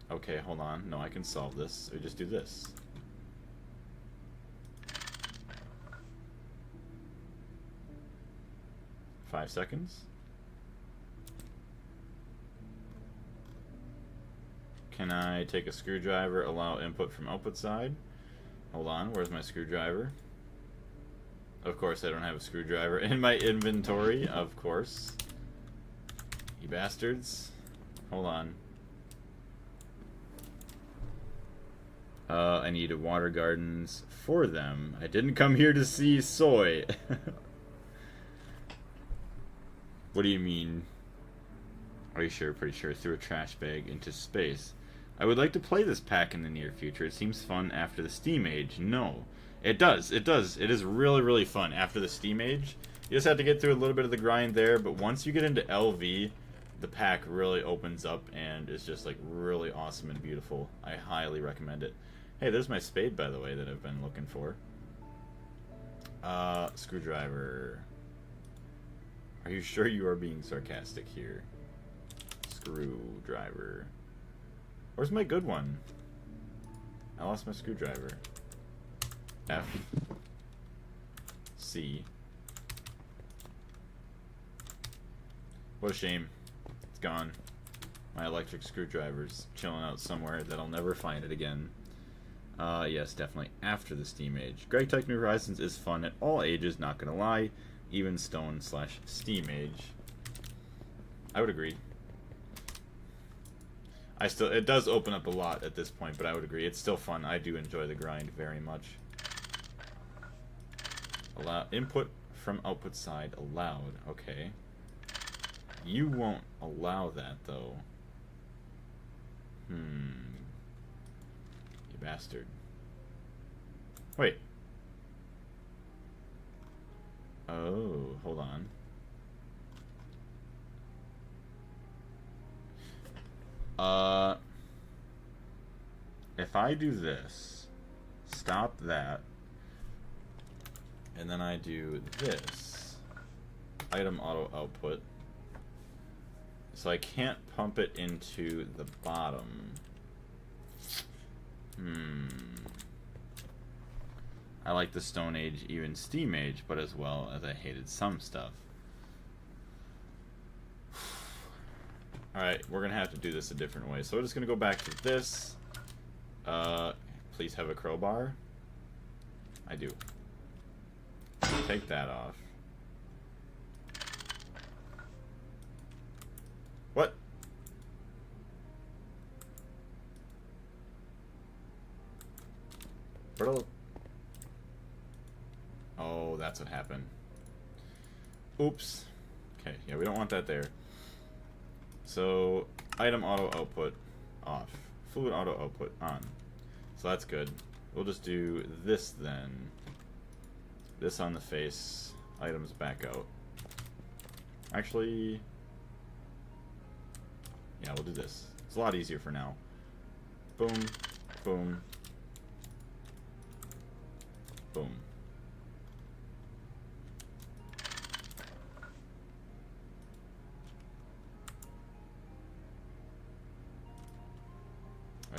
Okay, hold on. No, I can solve this. We just do this. Five seconds. Can I take a screwdriver, allow input from output side? Hold on, where's my screwdriver? Of course I don't have a screwdriver in my inventory, of course. You bastards. Hold on. I need water gardens for them. I didn't come here to see soy. What do you mean? Are you sure? Pretty sure. Threw a trash bag into space. I would like to play this pack in the near future. It seems fun after the Steam Age. No. It does. It does. It is really, really fun after the Steam Age. You just have to get through a little bit of the grind there, but once you get into LV, the pack really opens up and is just like really awesome and beautiful. I highly recommend it. Hey, there's my spade, by the way, that I've been looking for. Screwdriver. Are you sure you are being sarcastic here? Screwdriver. Where's my good one? I lost my screwdriver. F. C. What a shame. It's gone. My electric screwdriver's chilling out somewhere that I'll never find it again. Yes, definitely after the Steam Age. Gregtech New Horizons is fun at all ages, not gonna lie. Even Stone/Steam Age. I would agree. It does open up a lot at this point, but I would agree. It's still fun. I do enjoy the grind very much. Allow input from output side allowed. Okay. You won't allow that though. You bastard. Wait. Oh, hold on. If I do this, stop that, and then I do this, item auto output, so I can't pump it into the bottom. I like the Stone Age, even Steam Age, but as well as I hated some stuff. Alright, we're gonna have to do this a different way. So we're just gonna go back to this. Please have a crowbar. I do. Take that off. What? Oh, that's what happened. Oops. Okay, yeah, we don't want that there. So, item auto output off. Fluid auto output on. So that's good. We'll just do this then. This on the face. Items back out. Actually, yeah, we'll do this. It's a lot easier for now. Boom, boom, boom.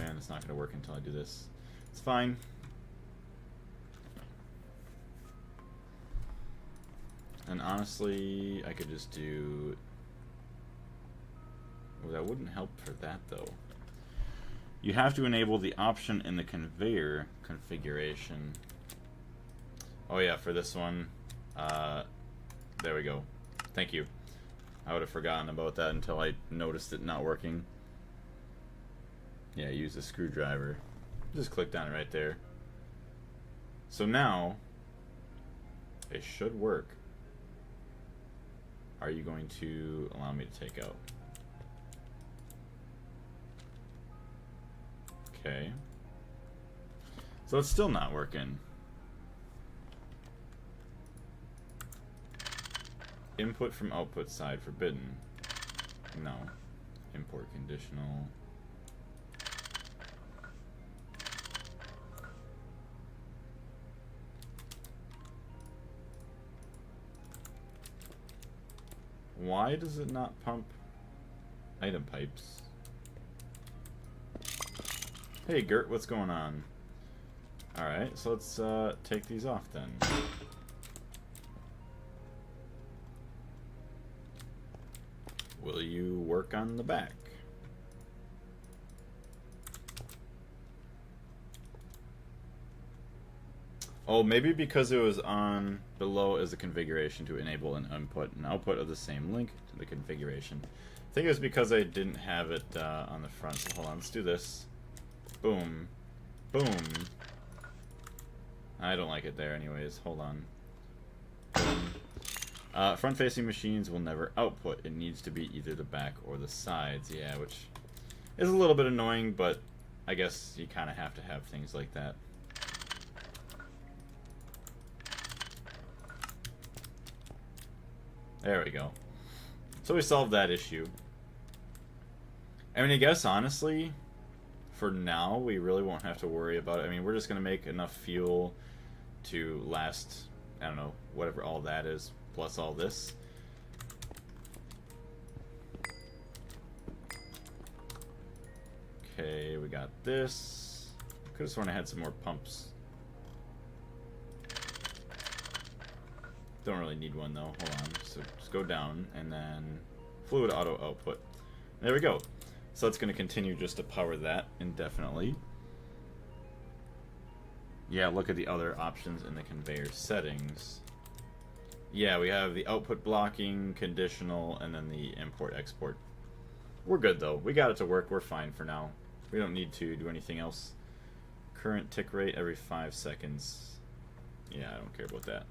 And it's not going to work until I do this. It's fine. And honestly, I could just do... Well, that wouldn't help for that, though. You have to enable the option in the conveyor configuration. Oh yeah, for this one. There we go. Thank you. I would have forgotten about that until I noticed it not working. Yeah, use the screwdriver. Just clicked on it right there. So now, it should work. Are you going to allow me to take out? Okay. So it's still not working. Input from output side forbidden. No. Import conditional. Why does it not pump item pipes? Hey Gert, what's going on? Alright, so let's take these off then. Will you work on the back? Oh, maybe because it was on below as a configuration to enable an input and output of the same link to the configuration. I think it was because I didn't have it on the front. So hold on, let's do this. Boom. Boom. I don't like it there anyways. Hold on. Boom. Front-facing machines will never output. It needs to be either the back or the sides. Yeah, which is a little bit annoying, but I guess you kind of have to have things like that. There we go. So we solved that issue. I mean, I guess honestly, for now, we really won't have to worry about it. I mean, we're just going to make enough fuel to last, I don't know, whatever all that is, plus all this. Okay, we got this. Could have sworn I had some more pumps. Don't really need one though. Hold on. So just go down and then fluid auto output. There we go. So it's going to continue just to power that indefinitely. Yeah, look at the other options in the conveyor settings. Yeah, we have the output blocking, conditional, and then the import export. We're good though. We got it to work. We're fine for now. We don't need to do anything else. Current tick rate every 5 seconds. Yeah, I don't care about that.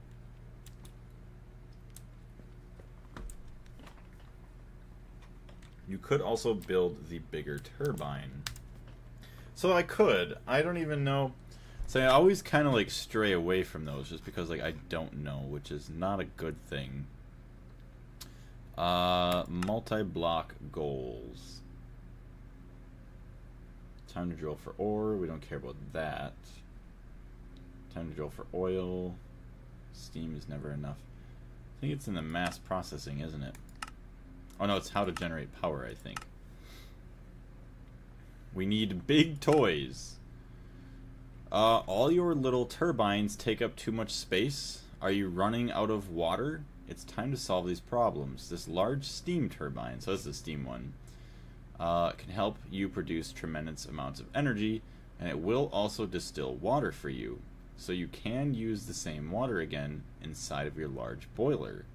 You could also build the bigger turbine. So I could. I don't even know. So I always kind of like stray away from those just because like I don't know, which is not a good thing. Multi-block goals. Time to drill for ore. We don't care about that. Time to drill for oil. Steam is never enough. I think it's in the mass processing, isn't it? Oh no, it's how to generate power, I think. We need big toys. All your little turbines take up too much space. Are you running out of water? It's time to solve these problems. This large steam turbine, so this is the steam one, can help you produce tremendous amounts of energy, and it will also distill water for you. So you can use the same water again inside of your large boiler.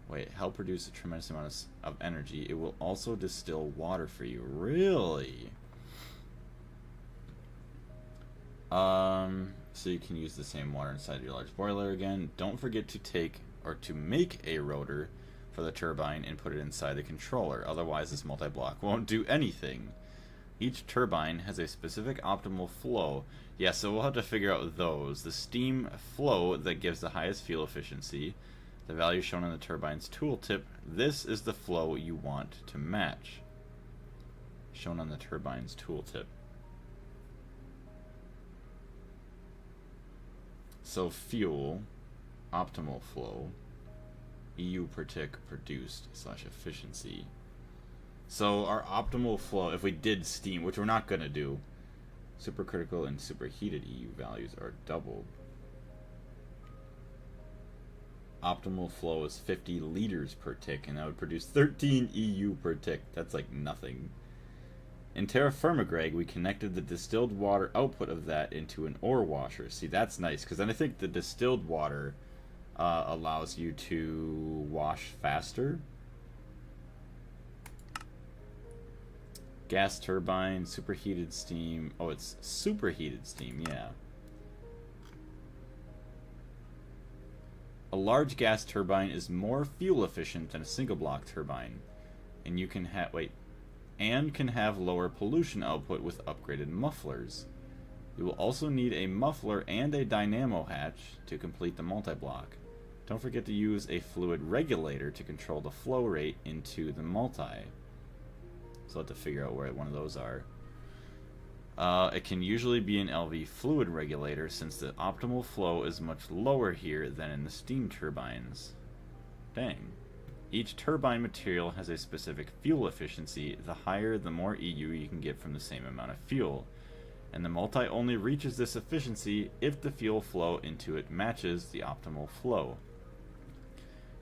Wait, help produce a tremendous amount of energy. It will also distill water for you. Really? So you can use the same water inside your large boiler again. Don't forget to take or to make a rotor for the turbine and put it inside the controller. Otherwise, this multi-block won't do anything. Each turbine has a specific optimal flow. Yeah, so we'll have to figure out those. The steam flow that gives the highest fuel efficiency. The value shown on the turbine's tooltip. This is the flow you want to match. Shown on the turbine's tooltip. So fuel, optimal flow, EU per tick produced / efficiency. So our optimal flow, if we did steam, which we're not going to do, supercritical and superheated EU values are doubled. Optimal flow is 50 liters per tick, and that would produce 13 EU per tick. That's like nothing. In Terra Firma, Greg, we connected the distilled water output of that into an ore washer. See, that's nice, because then I think the distilled water allows you to wash faster. Gas turbine, superheated steam. Oh, it's superheated steam, yeah. A large gas turbine is more fuel efficient than a single block turbine, and you can have can have lower pollution output with upgraded mufflers. You will also need a muffler and a dynamo hatch to complete the multi-block. Don't forget to use a fluid regulator to control the flow rate into the multi. So I'll have to figure out where one of those are. It can usually be an LV fluid regulator since the optimal flow is much lower here than in the steam turbines. Dang. Each turbine material has a specific fuel efficiency. The higher, the more EU you can get from the same amount of fuel. And the multi only reaches this efficiency if the fuel flow into it matches the optimal flow.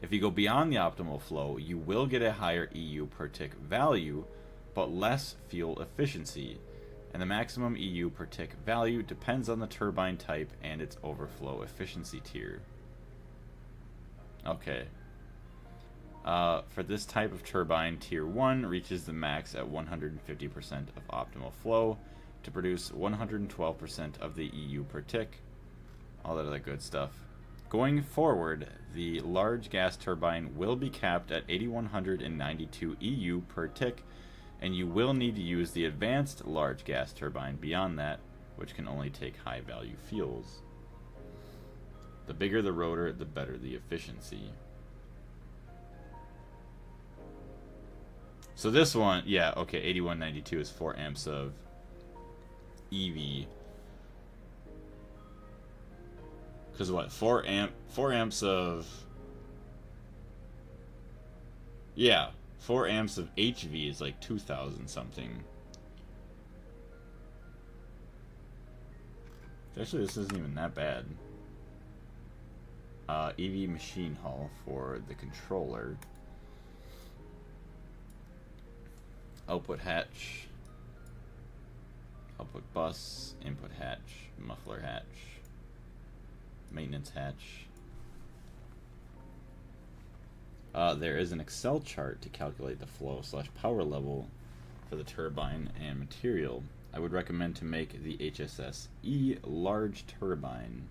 If you go beyond the optimal flow, you will get a higher EU per tick value, but less fuel efficiency. And the maximum EU per tick value depends on the turbine type and its overflow efficiency tier. Okay. For this type of turbine, Tier 1 reaches the max at 150% of optimal flow to produce 112% of the EU per tick. All that other good stuff. Going forward, the large gas turbine will be capped at 8192 EU per tick, and you will need to use the advanced large gas turbine beyond that, which can only take high value fuels. The bigger the rotor, the better the efficiency. So this one, yeah, okay, 8192 is 4 amps of EV. Because what, 4 amps of, yeah, 4 amps of HV is like 2,000 something. Actually, this isn't even that bad. EV machine hull for the controller. Output hatch. Output bus. Input hatch. Muffler hatch. Maintenance hatch. There is an Excel chart to calculate the flow / power level for the turbine and material. I would recommend to make the HSS-E large turbine.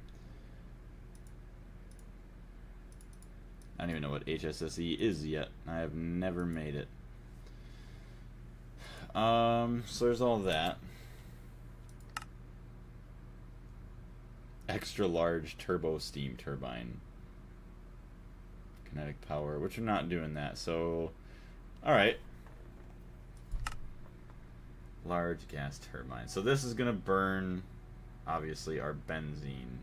I don't even know what HSS-E is yet. I have never made it. So there's all that. Extra large turbo steam turbine. Kinetic power, which we're not doing that, so alright. Large gas turbine. So this is gonna burn, obviously, our benzene.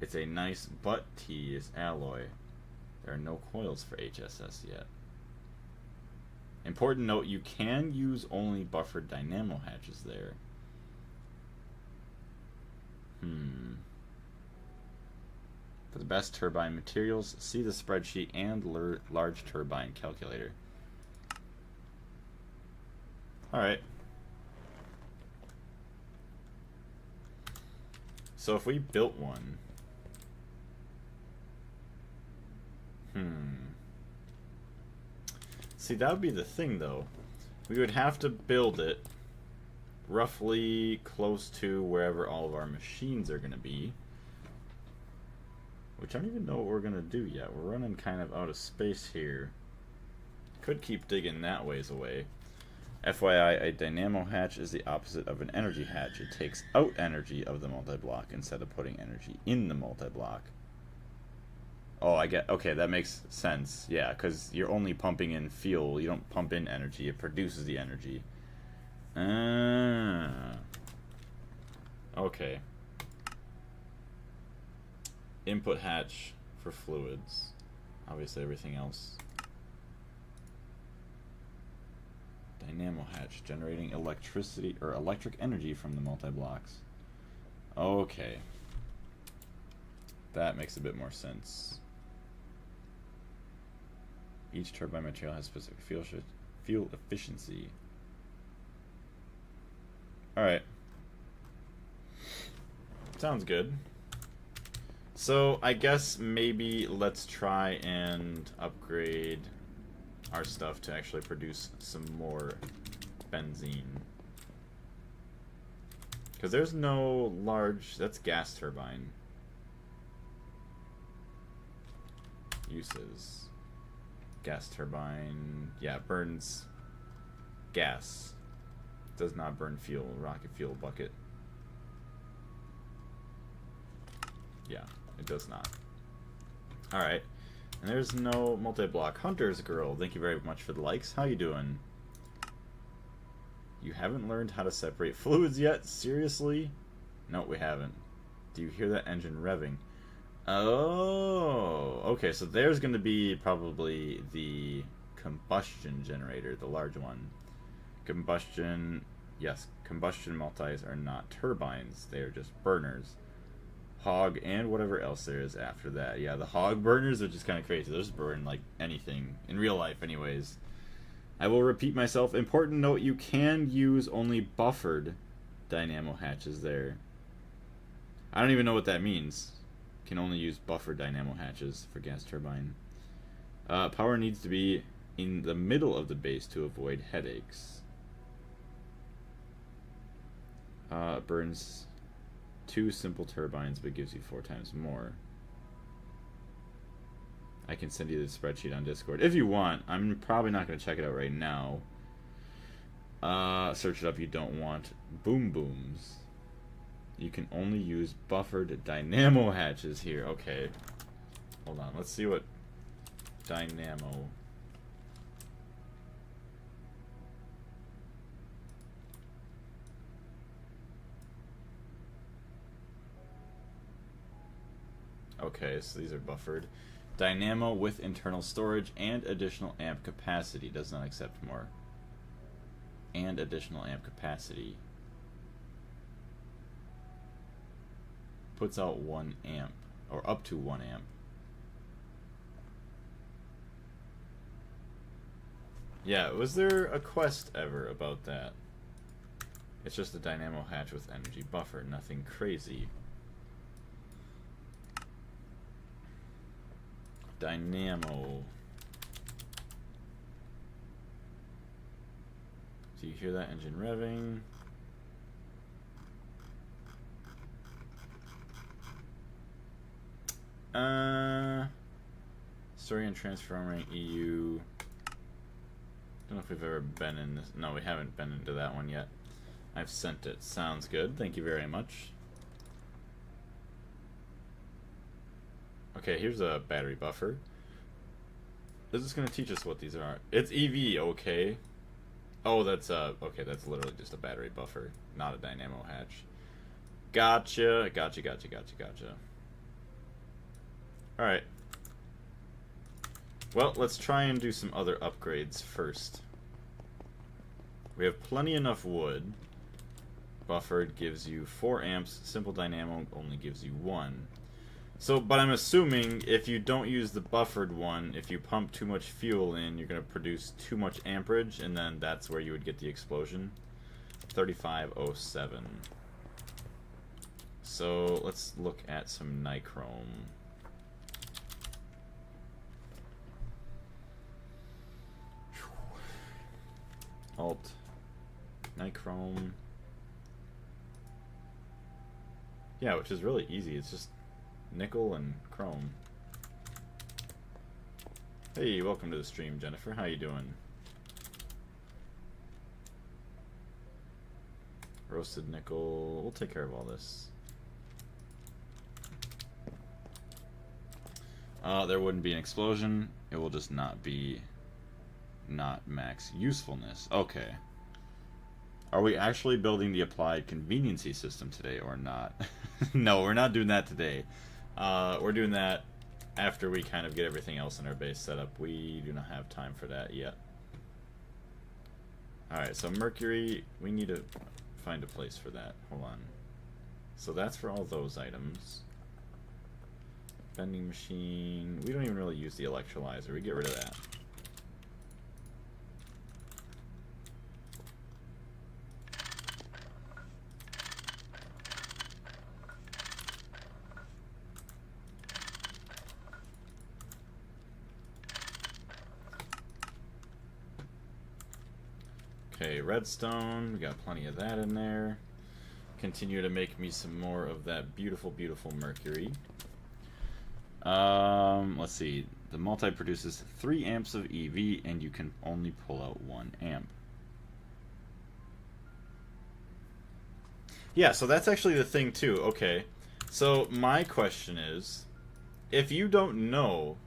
It's a nice but tedious alloy. There are no coils for HSS yet. Important note, you can use only buffered dynamo hatches there. For the best turbine materials, see the spreadsheet and large turbine calculator. Alright. So if we built one... See, that would be the thing, though. We would have to build it roughly close to wherever all of our machines are going to be. Which I don't even know what we're gonna do yet. We're running kind of out of space here. Could keep digging that ways away. FYI, a dynamo hatch is the opposite of an energy hatch. It takes out energy of the multi-block instead of putting energy in the multi-block. Oh, I get... Okay, that makes sense. Yeah, because you're only pumping in fuel. You don't pump in energy. It produces the energy. Okay. Input hatch for fluids. Obviously everything else. Dynamo hatch, generating electricity or electric energy from the multi-blocks. Okay. That makes a bit more sense. Each turbine material has specific fuel efficiency. Alright. Sounds good. So, I guess maybe let's try and upgrade our stuff to actually produce some more benzene. Because there's no large... That's gas turbine. Uses. Gas turbine... Yeah, it burns gas. Does not burn fuel. Rocket fuel bucket. Yeah, it does not. Alright. And there's no multi-block. Hunter's Girl, thank you very much for the likes. How you doing? You haven't learned how to separate fluids yet? Seriously? No, we haven't. Do you hear that engine revving? Oh, okay, so there's going to be probably the combustion generator, the large one. Combustion, yes, combustion multis are not turbines. They are just burners. Hog and whatever else there is after that. Yeah, the hog burners are just kind of crazy. They'll just burn like anything in real life anyways. I will repeat myself. Important note, you can use only buffered dynamo hatches there. I don't even know what that means. Can only use buffered dynamo hatches for gas turbine. Power needs to be in the middle of the base to avoid headaches. Burns 2 simple turbines but gives you 4 times more. I can send you the spreadsheet on Discord if you want. I'm probably not going to check it out right now. Search it up, you don't want. Boom booms. You can only use buffered dynamo hatches here. Okay. Hold on, let's see what dynamo... Okay, so these are buffered. Dynamo with internal storage and additional amp capacity. Does not accept more. And additional amp capacity. Puts out 1 amp. Or up to 1 amp. Yeah, was there a quest ever about that? It's just a dynamo hatch with energy buffer. Nothing crazy. Dynamo. Do you hear that engine revving? Story and transforming EU. Don't know if we've ever been in this. No, we haven't been into that one yet. I've sent it. Sounds good. Thank you very much. Okay, here's a battery buffer. This is going to teach us what these are. It's EV, okay. Oh, that's okay, that's literally just a battery buffer, not a dynamo hatch. Gotcha. Alright. Well, let's try and do some other upgrades first. We have plenty enough wood. Buffered gives you 4 amps. Simple dynamo only gives you 1. So, but I'm assuming if you don't use the buffered one, if you pump too much fuel in, you're going to produce too much amperage, and then that's where you would get the explosion. 3507. So, let's look at some nichrome. Alt. Nichrome. Yeah, which is really easy. It's just nickel and chrome. Hey, welcome to the stream, Jennifer. How you doing? Roasted nickel. We'll take care of all this. There wouldn't be an explosion. It will just not be max usefulness. Okay. Are we actually building the applied conveniency system today or not? No, we're not doing that today. We're doing that after we kind of get everything else in our base set up. We do not have time for that yet. Alright, so mercury, we need to find a place for that. Hold on. So that's for all those items. Vending machine. We don't even really use the electrolyzer. We get rid of that. Okay, redstone. We got plenty of that in there. Continue to make me some more of that beautiful, beautiful mercury. Let's see. The multi produces 3 amps of EV, and you can only pull out 1 amp. Yeah, so that's actually the thing too. Okay, so my question is, if you don't know,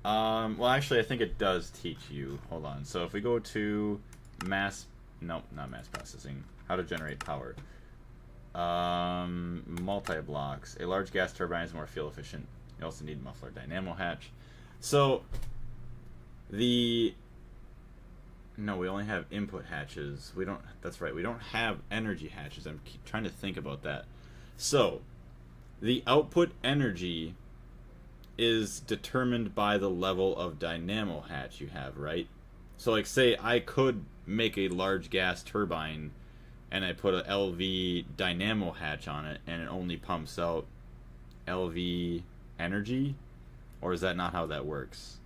well, actually, I think it does teach you. Hold on. So if we go to nope, not mass processing. How to generate power. Multi-blocks. A large gas turbine is more fuel efficient. You also need muffler dynamo hatch. So no, we only have input hatches. We don't. That's right. We don't have energy hatches. I'm trying to think about that. So the output energy is determined by the level of dynamo hatch you have, right? So like, say I could make a large gas turbine and I put a LV dynamo hatch on it, and it only pumps out LV energy? Or is that not how that works?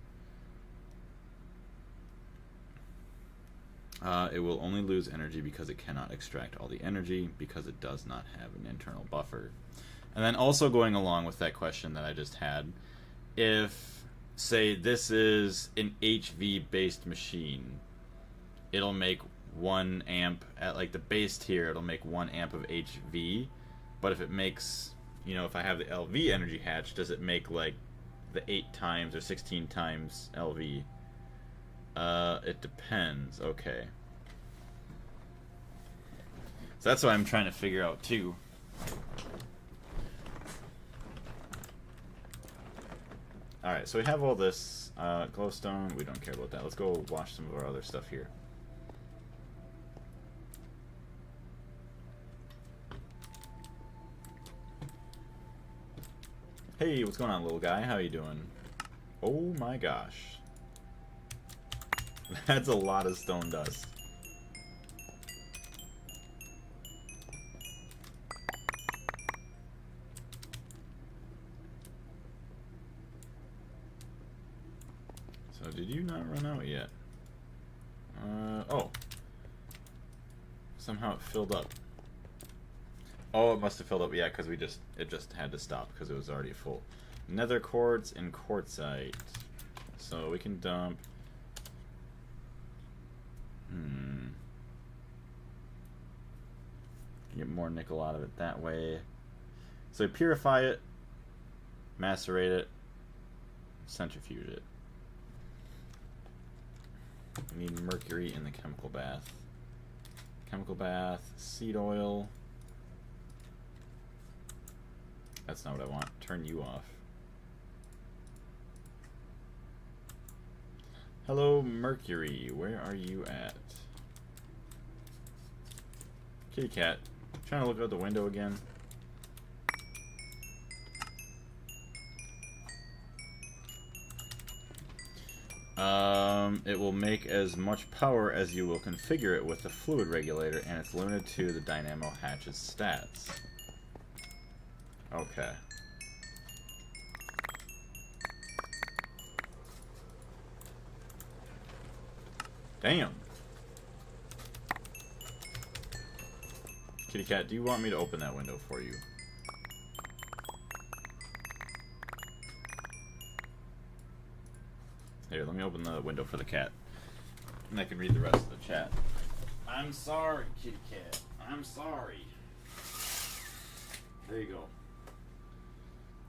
It will only lose energy because it cannot extract all the energy, because it does not have an internal buffer. And then also going along with that question that I just had, if, say, this is an HV-based machine, it'll make 1 amp at like the base tier. It'll make 1 amp of HV, but if it makes, you know, if I have the LV energy hatch, does it make like the 8 times or 16 times LV? It depends. Okay, so that's what I'm trying to figure out too. Alright, so we have all this glowstone. We don't care about that. Let's go wash some of our other stuff here. Hey, what's going on, little guy? How you doing? Oh my gosh. That's a lot of stone dust. So did you not run out yet? Oh. Somehow it filled up. Oh, it must have filled up, yeah, because it just had to stop because it was already full. Nether quartz and quartzite. So we can dump. Get more nickel out of it that way. So we purify it, macerate it, centrifuge it. We need mercury in the chemical bath. Chemical bath, seed oil. That's not what I want. Turn you off. Hello, Mercury. Where are you at? Kitty cat. Trying to look out the window again. It will make as much power as you will configure it with the fluid regulator, and it's limited to the dynamo hatch's stats. Okay. Damn. Kitty cat, do you want me to open that window for you? Here, let me open the window for the cat. And I can read the rest of the chat. I'm sorry, kitty cat. I'm sorry. There you go.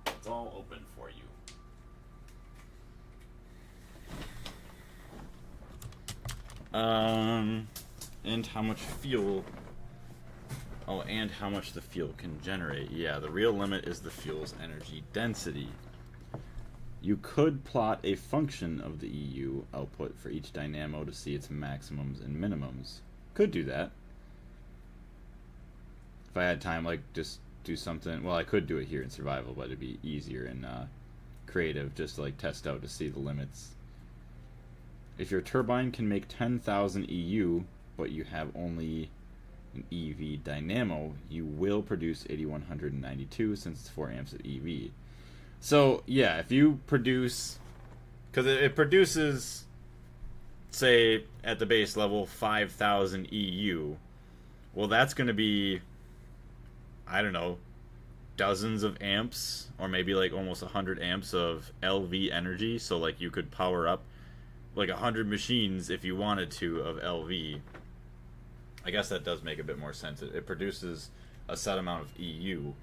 It's all open for you. And how much fuel... Oh, and how much the fuel can generate. Yeah, the real limit is the fuel's energy density. You could plot a function of the EU output for each dynamo to see its maximums and minimums. Could do that. If I had time, like, just do something... Well, I could do it here in survival, but it'd be easier in creative, just to, like, test out to see the limits. If your turbine can make 10,000 EU, but you have only an EV dynamo, you will produce 8192 since it's 4 amps of EV. So, yeah, if you produce... Because it produces, say, at the base level, 5,000 EU. Well, that's going to be, I don't know, dozens of amps, or maybe like almost 100 amps of LV energy. So, like, you could power up like 100 machines if you wanted to of LV. I guess that does make a bit more sense. It produces a set amount of EU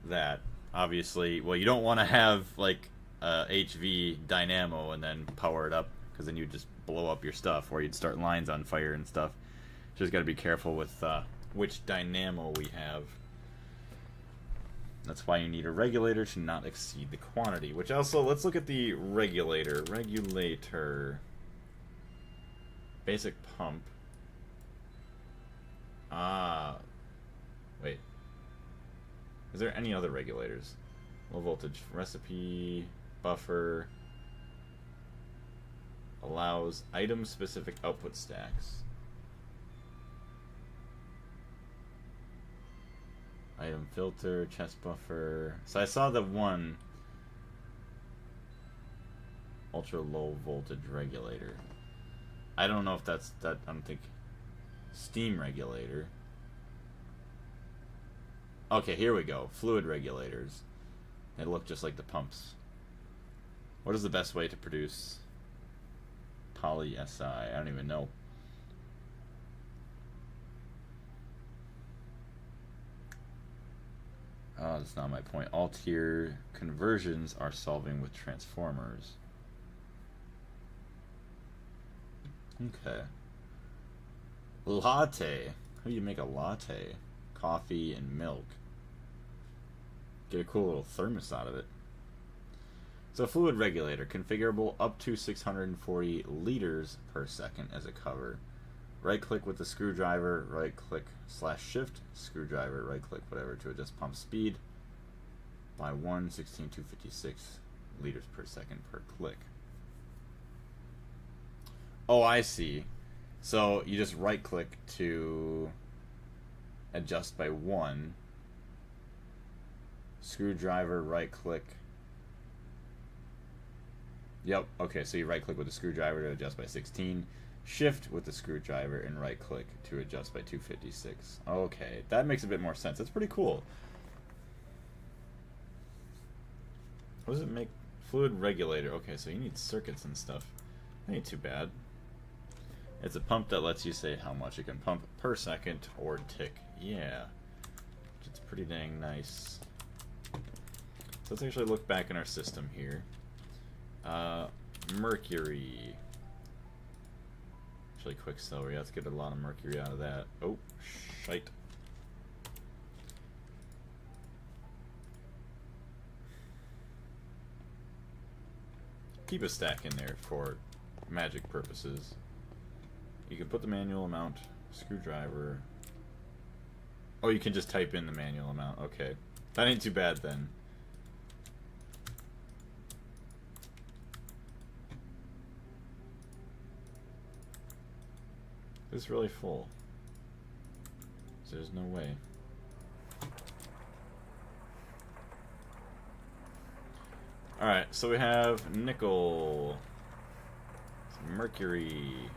that obviously, well, you don't want to have like a HV dynamo and then power it up, because then you'd just blow up your stuff, or you'd start lines on fire and stuff. Just got to be careful with which dynamo we have. That's why you need a regulator to not exceed the quantity. Which also, let's look at the regulator. Regulator. Basic pump. Wait. Is there any other regulators? Low voltage recipe, buffer, allows item-specific output stacks. Item filter, chest buffer. So I saw the one ultra low voltage regulator. I don't know if that's that. I don't think steam regulator. Okay, here we go. Fluid regulators. They look just like the pumps. What is the best way to produce poly SI? I don't even know. Oh, that's not my point. All tier conversions are solving with transformers. Okay. Latte. How do you make a latte? Coffee and milk. Get a cool little thermos out of it. So, fluid regulator, configurable up to 640 liters per second as a cover. Right click with the screwdriver, right click /shift, screwdriver, right click whatever to adjust pump speed by 116,256 liters per second per click. Oh, I see. So you just right click to adjust by 1. Screwdriver, right click. Yep, okay, so you right click with the screwdriver to adjust by 16. Shift with the screwdriver and right click to adjust by 256. Okay, that makes a bit more sense. That's pretty cool. What does it make? Fluid regulator. Okay, so you need circuits and stuff. That ain't too bad. It's a pump that lets you say how much it can pump per second or tick. Yeah. It's pretty dang nice. So let's actually look back in our system here. Mercury. Actually, quicksilver. Yeah, let's get a lot of mercury out of that. Oh, shite. Keep a stack in there for magic purposes. You can put the manual amount, screwdriver. Oh, you can just type in the manual amount. Okay. That ain't too bad then. It's really full. So there's no way. Alright, so we have nickel, some mercury.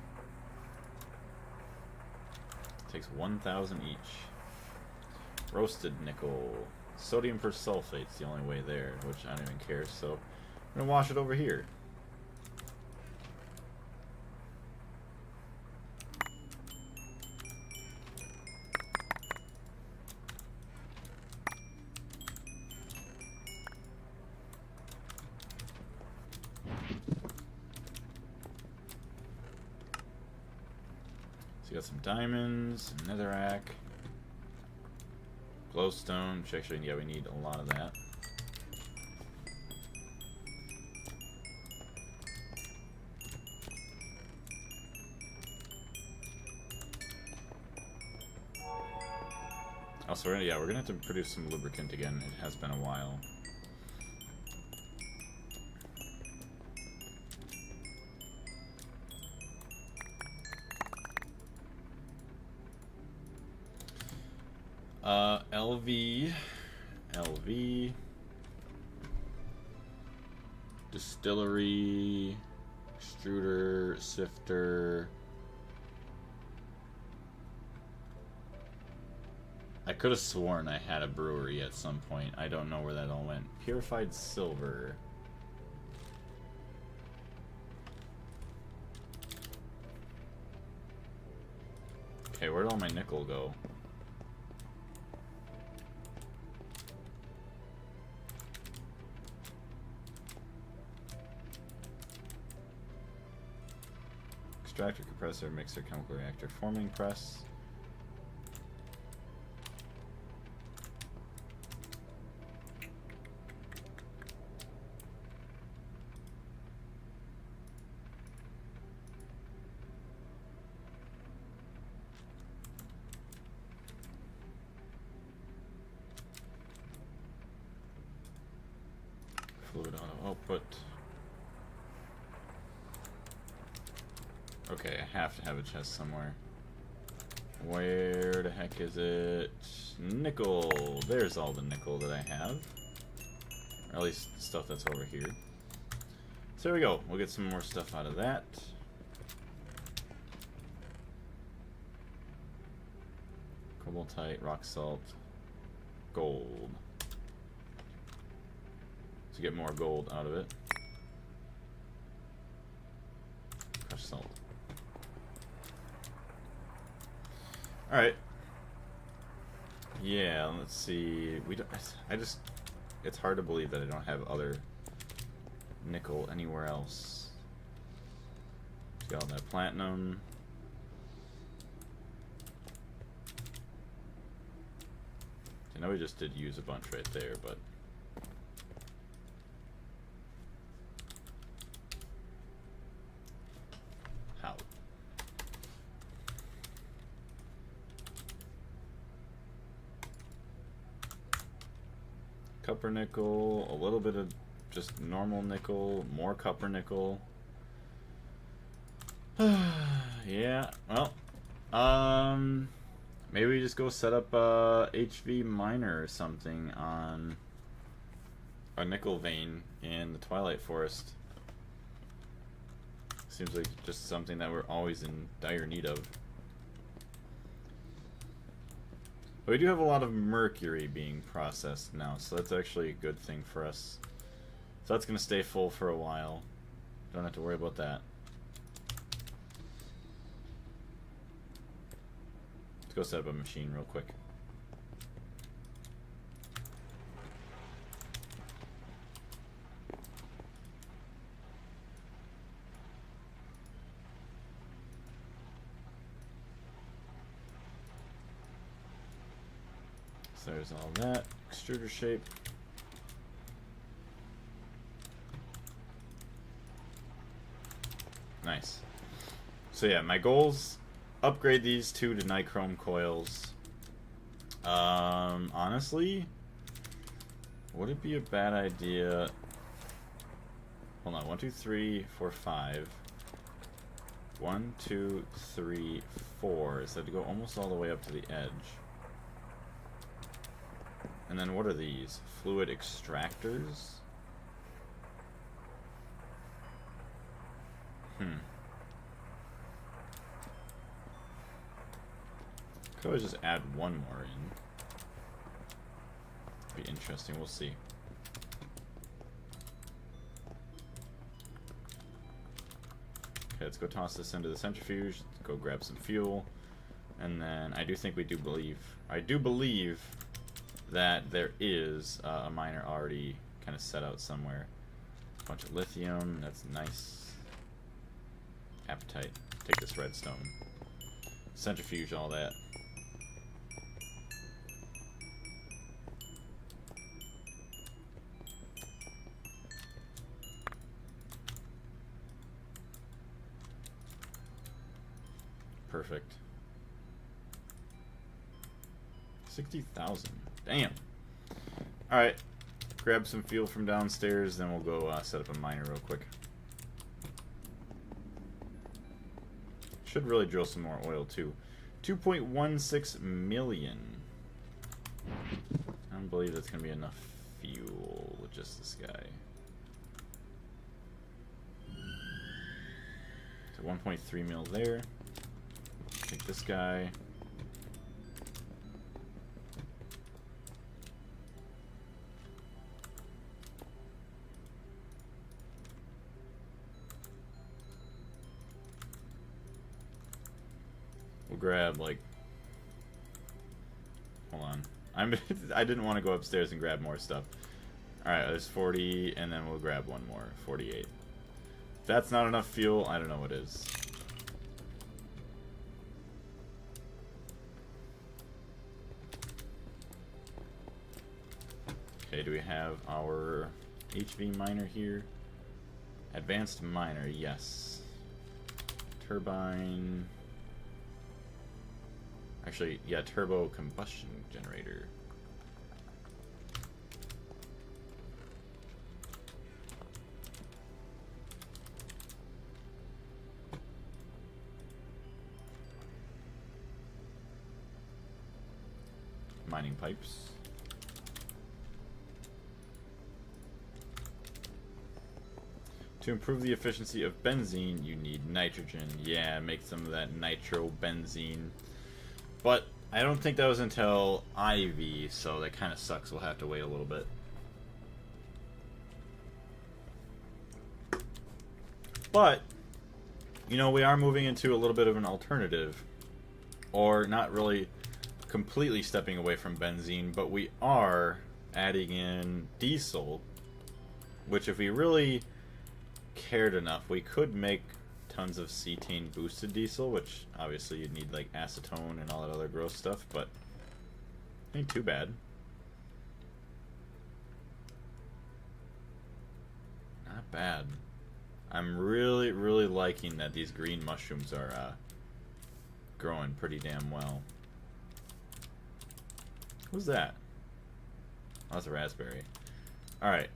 Takes 1,000 each. Roasted nickel. Sodium persulfate's the only way there, which I don't even care, so I'm gonna wash it over here. got some diamonds, some netherrack, glowstone, which actually, yeah, we need a lot of that. Also, yeah, we're gonna have to produce some lubricant again. It has been a while. LV, distillery, extruder, sifter. I could have sworn I had a brewery at some point. I don't know where that all went. Purified silver. Okay, where did all my nickel go? Extractor, compressor, mixer, chemical reactor, forming press. Fluid auto output. Okay, I have to have a chest somewhere. Where the heck is it? Nickel! There's all the nickel that I have. Or at least stuff that's over here. So there we go. We'll get some more stuff out of that. Cobaltite, rock salt, gold. To get more gold out of it. Crushed salt. Alright. Yeah, let's see. We don't, it's hard to believe that I don't have other nickel anywhere else. Got all that platinum. I know we just did use a bunch right there, but how? Copper nickel, a little bit of just normal nickel, more copper nickel. Yeah, well, maybe we just go set up a HV miner or something on a nickel vein in the Twilight Forest. Seems like just something that we're always in dire need of. But we do have a lot of mercury being processed now, so that's actually a good thing for us. So that's going to stay full for a while. Don't have to worry about that. Let's go set up a machine real quick. So there's all that. Extruder shape. Nice. So yeah, my goals, upgrade these two to nichrome coils. Honestly, would it be a bad idea? Hold on, 1, 2, 3, 4, 5. 1, 2, 3, 4. So to go almost all the way up to the edge. And then what are these? Fluid extractors? Could always just add one more in. Be interesting, we'll see. Okay, let's go toss this into the centrifuge, go grab some fuel, and then I do believe that there is a miner already kind of set out somewhere. A bunch of lithium, that's nice. Appetite, take this redstone. centrifuge all that. Perfect. 60,000. Damn. Alright. Grab some fuel from downstairs, then we'll go set up a miner real quick. Should really drill some more oil too. 2.16 million. I don't believe that's going to be enough fuel with just this guy. So 1.3 mil there. Take this guy. We'll grab, like... Hold on. I didn't want to go upstairs and grab more stuff. Alright, there's 40, and then we'll grab one more. 48. If that's not enough fuel, I don't know what is. Okay, do we have our HV miner here? Advanced miner, yes. Turbine... Actually, yeah, turbo combustion generator. Mining pipes. To improve the efficiency of benzene, you need nitrogen. Yeah, make some of that nitrobenzene. But I don't think that was until IV, so that kind of sucks. We'll have to wait a little bit. But, you know, we are moving into a little bit of an alternative. Or not really completely stepping away from benzene, but we are adding in diesel. Which, if we really cared enough, we could make tons of cetane boosted diesel, which obviously you'd need like acetone and all that other gross stuff, but ain't too bad. Not bad. I'm really liking that these green mushrooms are growing pretty damn well. Who's that? Oh, that's a raspberry. Alright.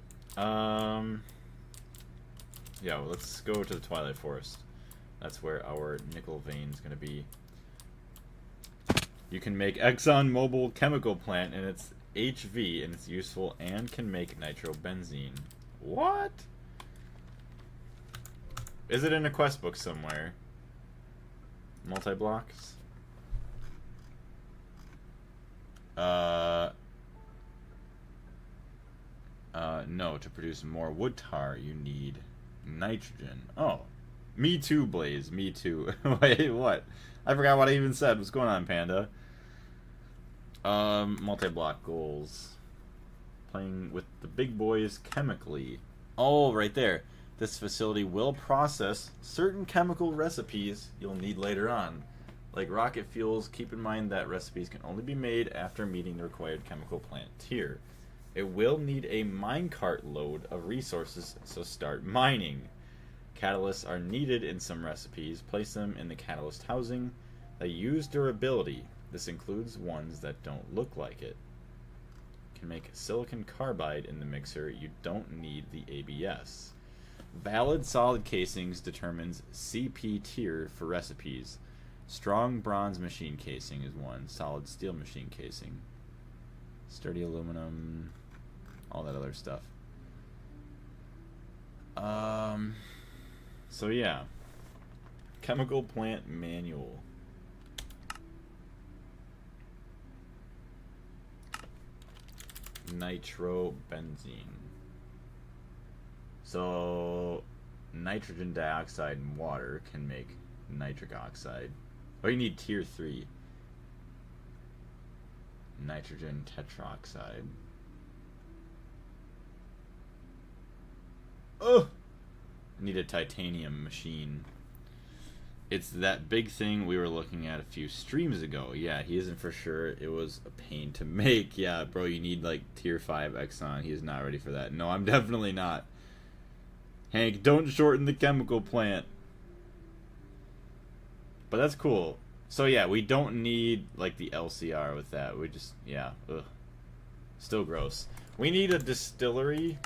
Yeah, well, let's go to the Twilight Forest. That's where our nickel vein's gonna be. You can make ExxonMobil chemical plant, and it's HV, and it's useful and can make nitrobenzene. What? Is it in a quest book somewhere? Multi-blocks? No, to produce more wood tar, you need nitrogen. Oh. Me too, Blaze. Me too. Wait, what? I forgot what I even said. What's going on, Panda? Multi-block goals. Playing with the big boys chemically. Oh, right there. This facility will process certain chemical recipes you'll need later on. Like rocket fuels, keep in mind that recipes can only be made after meeting the required chemical plant tier. It will need a minecart load of resources, so start mining. Catalysts are needed in some recipes. Place them in the catalyst housing. They use durability. This includes ones that don't look like it. You can make silicon carbide in the mixer. You don't need the ABS. Valid solid casings determines CP tier for recipes. Strong bronze machine casing is one. Solid steel machine casing. Sturdy aluminum. All that other stuff. So yeah. Chemical plant manual. Nitrobenzene. So nitrogen dioxide and water can make nitric oxide. Oh, you need tier 3. Nitrogen tetroxide. Oh! I need a titanium machine. It's that big thing we were looking at a few streams ago. Yeah, he isn't for sure. It was a pain to make. Yeah, bro, you need like tier 5 Exxon. He is not ready for that. No, I'm definitely not. Hank, don't shorten the chemical plant. But that's cool. So yeah, we don't need like the LCR with that. We just, yeah, ugh. Still gross. We need a distillery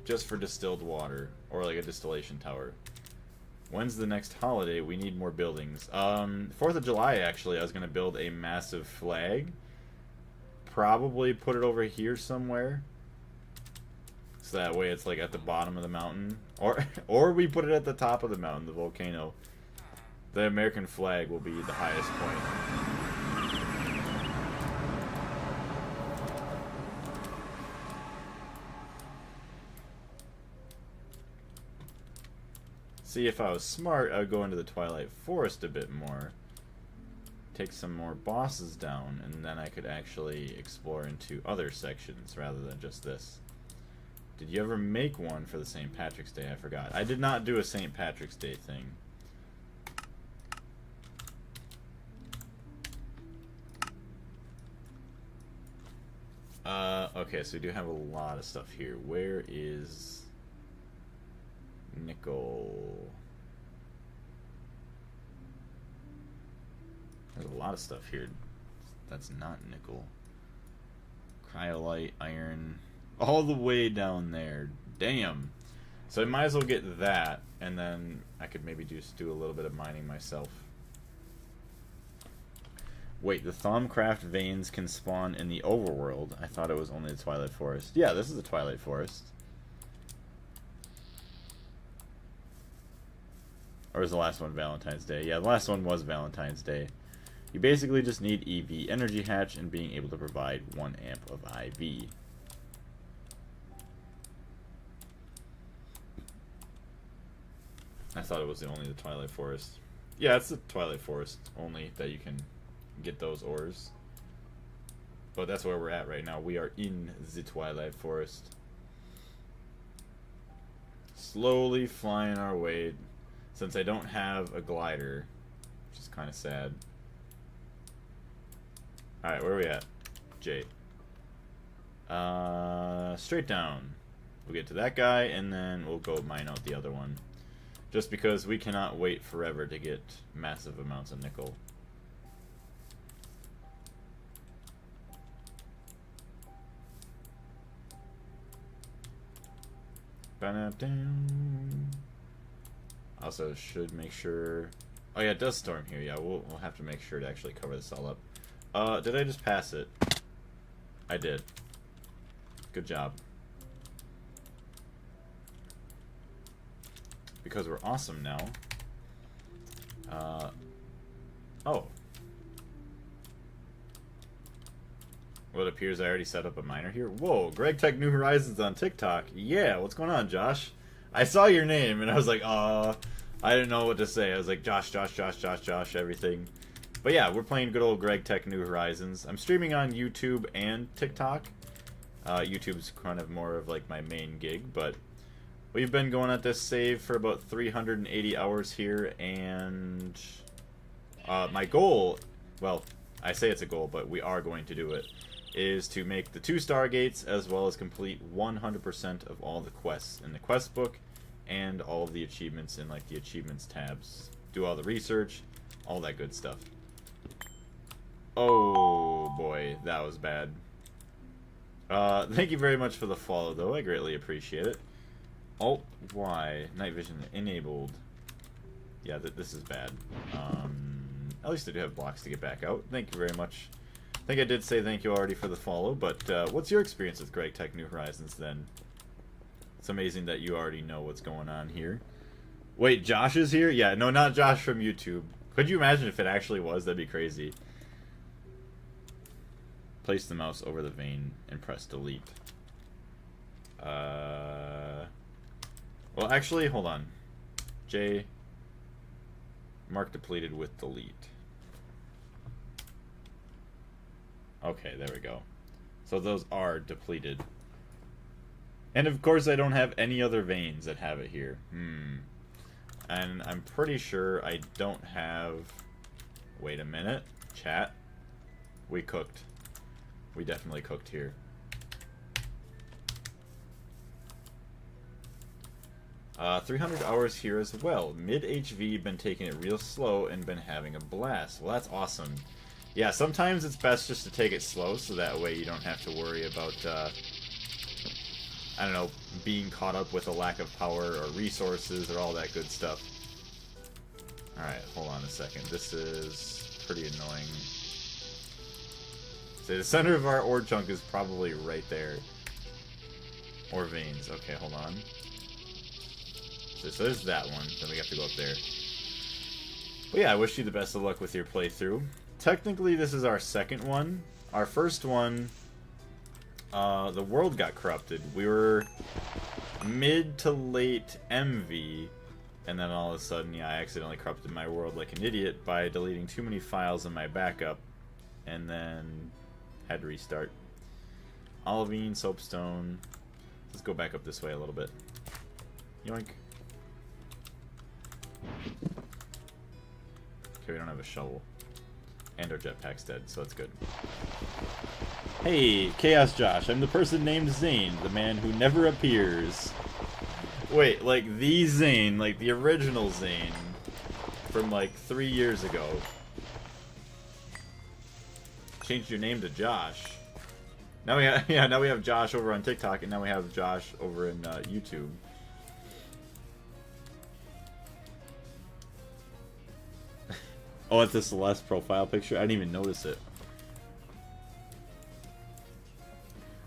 just for distilled water, or like a distillation tower. When's the next holiday? We need more buildings. 4th of July, actually, I was going to build a massive flag. Probably put it over here somewhere. So that way it's like at the bottom of the mountain. Or we put it at the top of the mountain, the volcano. The American flag will be the highest point. See, if I was smart, I would go into the Twilight Forest a bit more. Take some more bosses down, and then I could actually explore into other sections rather than just this. Did you ever make one for the St. Patrick's Day? I forgot. I did not do a St. Patrick's Day thing. Okay, so we do have a lot of stuff here. Where is nickel? There's a lot of stuff here. That's not nickel. Cryolite, iron, all the way down there. Damn. So I might as well get that, and then I could maybe just do a little bit of mining myself. Wait, the Thaumcraft veins can spawn in the overworld. I thought it was only the Twilight Forest. Yeah, this is the Twilight Forest. Or was the last one Valentine's Day? Yeah, the last one was Valentine's Day. You basically just need EV energy hatch and being able to provide 1 amp of IV. I thought it was only the Twilight Forest. Yeah, it's the Twilight Forest only that you can get those ores. But that's where we're at right now. We are in the Twilight Forest. Slowly flying our way. Since I don't have a glider, which is kind of sad. Alright, where are we at? J. Straight down. We'll get to that guy, and then we'll go mine out the other one. Just because we cannot wait forever to get massive amounts of nickel. Also should make sure... Oh yeah, it does storm here. Yeah, we'll have to make sure to actually cover this all up. Did I just pass it? I did. Good job. Because we're awesome now. Oh. Well, it appears I already set up a miner here. Whoa, Gregtech New Horizons on TikTok. Yeah, what's going on, Josh? I saw your name, and I was like, I didn't know what to say. I was like, Josh, everything. But yeah, we're playing good old Gregtech New Horizons. I'm streaming on YouTube and TikTok. YouTube's kind of more of like my main gig, but we've been going at this save for about 380 hours here, and my goal, well, I say it's a goal, but we are going to do it, is to make the 2 Stargates, as well as complete 100% of all the quests in the quest book, and all of the achievements in like the achievements tabs. Do all the research, all that good stuff. Oh boy, that was bad. Thank you very much for the follow, though. I greatly appreciate it. Alt Y, night vision enabled. Yeah, this is bad. At least I do have blocks to get back out. Thank you very much. I think I did say thank you already for the follow, but what's your experience with Gregtech New Horizons then? It's amazing that you already know what's going on here. Wait, Josh is here? Yeah, no, not Josh from YouTube. Could you imagine if it actually was? That'd be crazy. Place the mouse over the vein and press delete. Well, actually, hold on. J. Mark depleted with delete. Okay, there we go. So those are depleted. And of course I don't have any other veins that have it here. And I'm pretty sure I don't have... Wait a minute. Chat. We cooked. We definitely cooked here. 300 hours here as well. Mid-HV, been taking it real slow and been having a blast. Well, that's awesome. Yeah, sometimes it's best just to take it slow, so that way you don't have to worry about, I don't know, being caught up with a lack of power or resources or all that good stuff. Alright, hold on a second. This is pretty annoying. So the center of our ore chunk is probably right there. Ore veins. Okay, hold on. So there's that one. Then we have to go up there. But yeah, I wish you the best of luck with your playthrough. Technically, this is our second one. Our first one, the world got corrupted. We were mid to late MV, and then all of a sudden, yeah, I accidentally corrupted my world like an idiot by deleting too many files in my backup, and then had to restart. Olivine, soapstone. Let's go back up this way a little bit. Yoink. Okay, we don't have a shovel. And our jetpack's dead, so that's good. Hey, Chaos Josh, I'm the person named Zane, the man who never appears. Wait, like the Zane, like the original Zane from like 3 years ago. Changed your name to Josh. Now we have, yeah, now we have Josh over on TikTok, and now we have Josh over in YouTube. Oh, it's the Celeste profile picture? I didn't even notice it.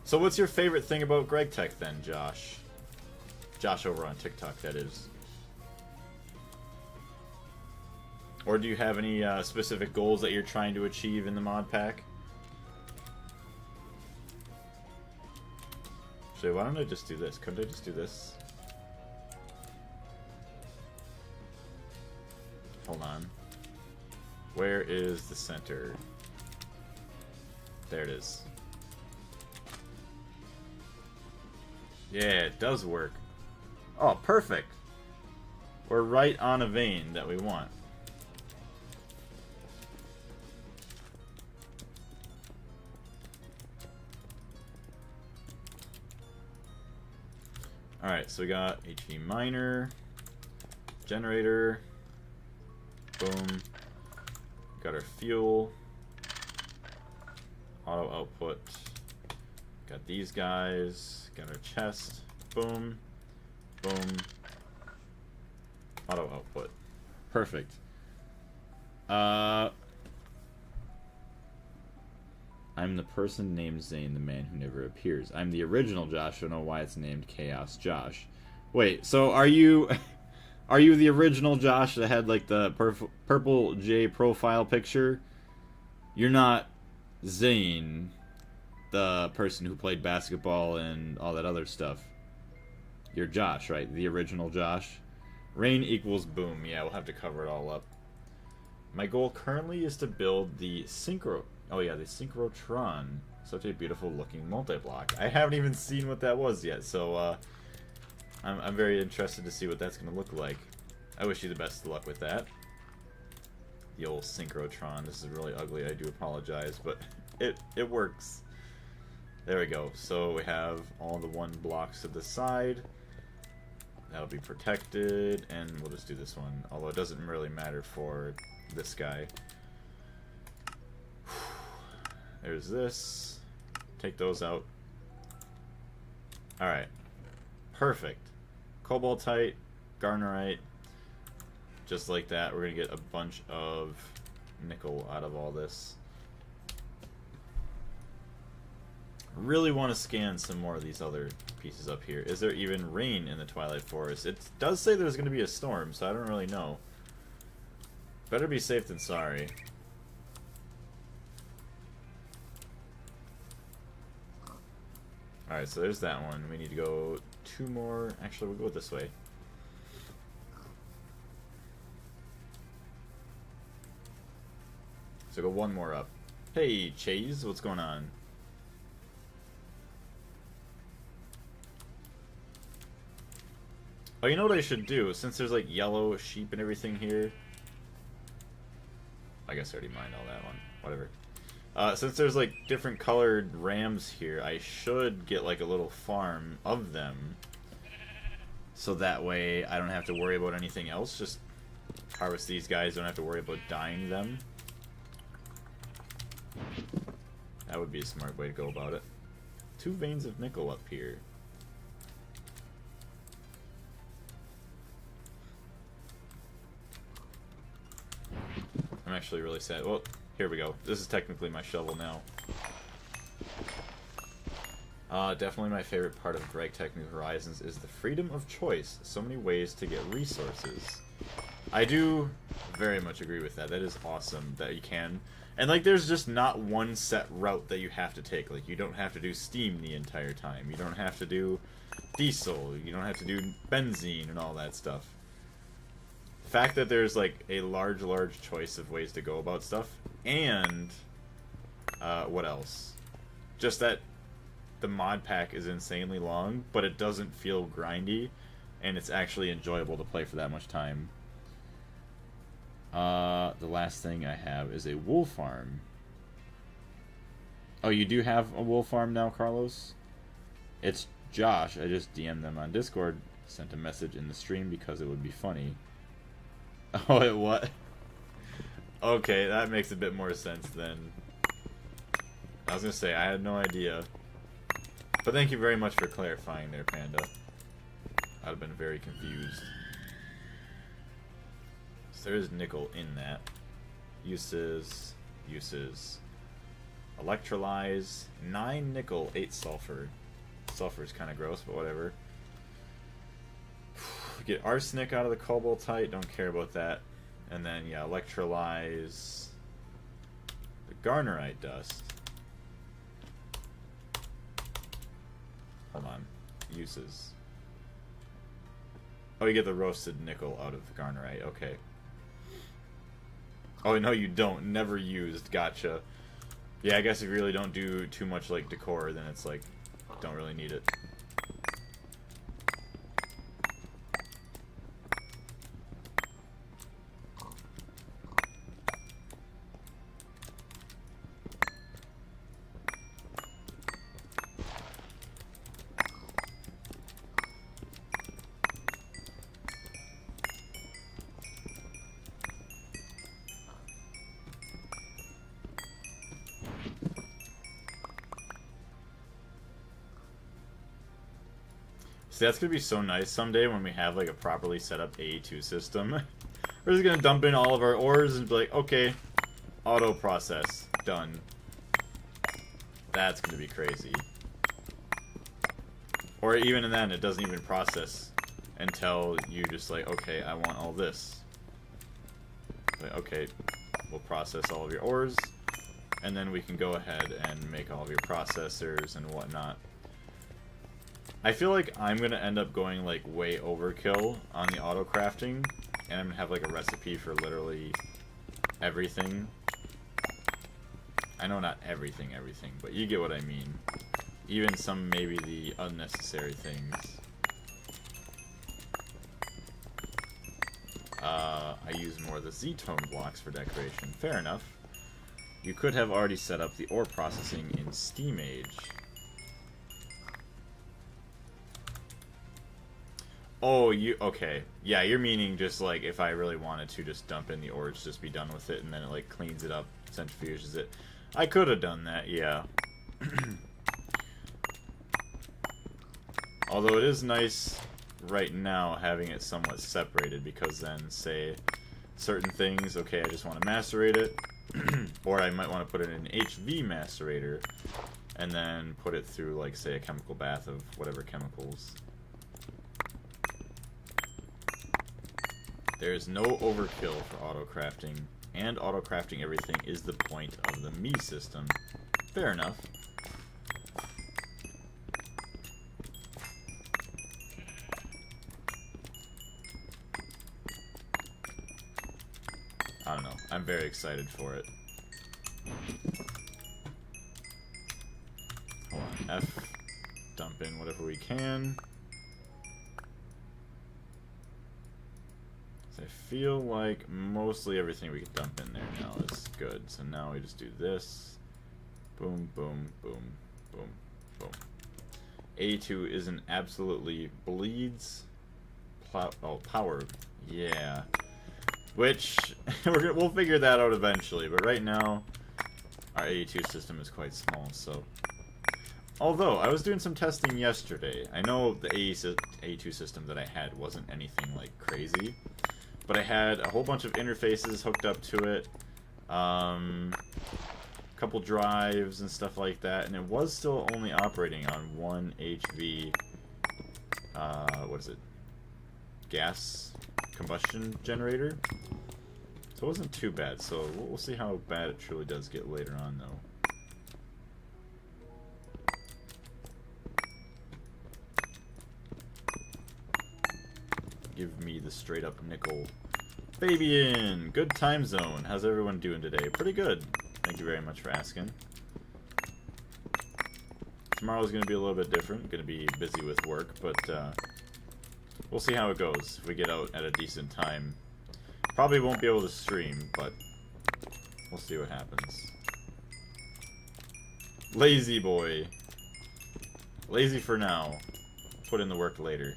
So what's your favorite thing about Gregtech then, Josh? Josh over on TikTok, that is. Or do you have any specific goals that you're trying to achieve in the mod pack? Actually, why don't I just do this? Couldn't I just do this? Hold on. Where is the center? There it is. Yeah, it does work. Oh, perfect. We're right on a vein that we want. Alright, so we got HV miner, generator, boom. Got our fuel, auto output, got these guys, got our chest, boom, boom, auto output. Perfect. I'm the person named Zane, the man who never appears. I'm the original Josh, I don't know why it's named Chaos Josh. Wait, so are you... Are you the original Josh that had like the purple J profile picture? You're not Zane, the person who played basketball and all that other stuff. You're Josh, right? The original Josh. Rain equals boom. Yeah, we'll have to cover it all up. My goal currently is to build the synchro... Oh yeah, the synchrotron. Such a beautiful looking multi-block. I haven't even seen what that was yet, so I'm very interested to see what that's going to look like. I wish you the best of luck with that. The old synchrotron. This is really ugly. I do apologize, but it works. There we go. So we have all the 1 blocks to the side. That'll be protected, and we'll just do this one. Although it doesn't really matter for this guy. There's this. Take those out. Alright. Perfect. Cobaltite, Garnerite, just like that. We're going to get a bunch of nickel out of all this. Really want to scan some more of these other pieces up here. Is there even rain in the Twilight Forest? It does say there's going to be a storm, so I don't really know. Better be safe than sorry. Alright, so there's that one. We need to go 2 more. Actually, we'll go this way. So go 1 more up. Hey, Chase, what's going on? Oh, you know what I should do? Since there's like yellow sheep and everything here. I guess I already mined all that one. Whatever. Since there's like different colored rams here, I should get like a little farm of them. So that way I don't have to worry about anything else. Just harvest these guys, don't have to worry about dyeing them. That would be a smart way to go about it. 2 veins of nickel up here. I'm actually really sad. Well, here we go. This is technically my shovel now. Definitely my favorite part of Gregtech New Horizons is the freedom of choice. So many ways to get resources. I do very much agree with that. That is awesome that you can. And like there's just not one set route that you have to take. Like you don't have to do steam the entire time. You don't have to do diesel. You don't have to do benzene and all that stuff. The fact that there's like a large choice of ways to go about stuff. And what else? Just that the mod pack is insanely long, but it doesn't feel grindy, and it's actually enjoyable to play for that much time. The last thing I have is a wool farm. Oh, you do have a wool farm now, Carlos? It's Josh. I just DM'd them on Discord, sent a message in the stream because it would be funny. Oh, it what? Okay, that makes a bit more sense then. I was gonna say, I had no idea. But thank you very much for clarifying there, Panda. I'd have been very confused. So there is nickel in that. Uses. Electrolyze. 9 nickel, 8 sulfur. Sulfur is kind of gross, but whatever. Get arsenic out of the cobaltite, don't care about that. And then, yeah, electrolyze the garnerite dust. Hold on. Uses. Oh, you get the roasted nickel out of the garnerite. Okay. Oh, no, you don't. Never used. Gotcha. Yeah, I guess if you really don't do too much, like, decor, then it's like, don't really need it. See, that's gonna be so nice someday when we have like a properly set up A2 system. We're just gonna dump in all of our ores and be like, okay, auto process, done. That's gonna be crazy. Or even then, it doesn't even process until you just like, okay, I want all this. Like, okay, we'll process all of your ores, and then we can go ahead and make all of your processors and whatnot. I feel like I'm gonna end up going like way overkill on the auto crafting, and I'm gonna have like a recipe for literally everything. I know not everything, but you get what I mean. Even some maybe the unnecessary things. I use more of the Z-tone blocks for decoration. Fair enough. You could have already set up the ore processing in Steam Age. Oh, okay. Yeah, you're meaning just like if I really wanted to just dump in the ores, just be done with it, and then it like cleans it up, centrifuges it. I could have done that, yeah. Although it is nice right now having it somewhat separated, because then say certain things, okay, I just want to macerate it, or I might want to put it in an HV macerator, and then put it through like say a chemical bath of whatever chemicals. There is no overkill for auto-crafting, and auto-crafting everything is the point of the me system. Fair enough. I don't know. I'm very excited for it. Hold on. F. Dump in whatever we can. feel like mostly everything we can dump in there now is good. So now we just do this. Boom, boom, boom, boom, boom. A2 isn't absolutely bleeds. Power. Yeah. Which, we'll figure that out eventually. But right now, our A2 system is quite small, so... Although, I was doing some testing yesterday. I know the A2 system that I had wasn't anything, like, crazy. But I had a whole bunch of interfaces hooked up to it. Couple drives and stuff like that. And it was still only operating on 1 HV... what is it? Gas combustion generator. So it wasn't too bad. So we'll see how bad it truly does get later on, though. Give me the straight up nickel. Fabian, good time zone. How's everyone doing today? Pretty good. Thank you very much for asking. Tomorrow's going to be a little bit different. Going to be busy with work, but we'll see how it goes. If we get out at a decent time. Probably won't be able to stream, but we'll see what happens. Lazy boy. Lazy for now. Put in the work later.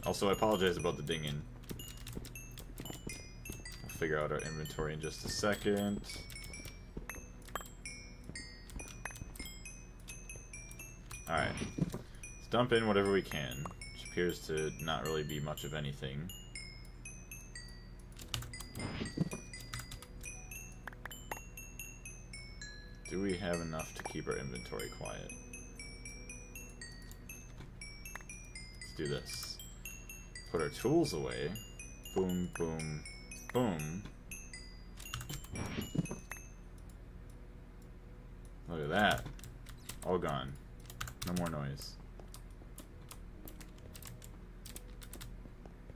Also, I apologize about the dinging. We'll figure out our inventory in just a second. Alright. Let's dump in whatever we can, which appears to not really be much of anything. Do we have enough to keep our inventory quiet? Let's do this. Put our tools away. Boom, boom, boom. Look at that. All gone. No more noise.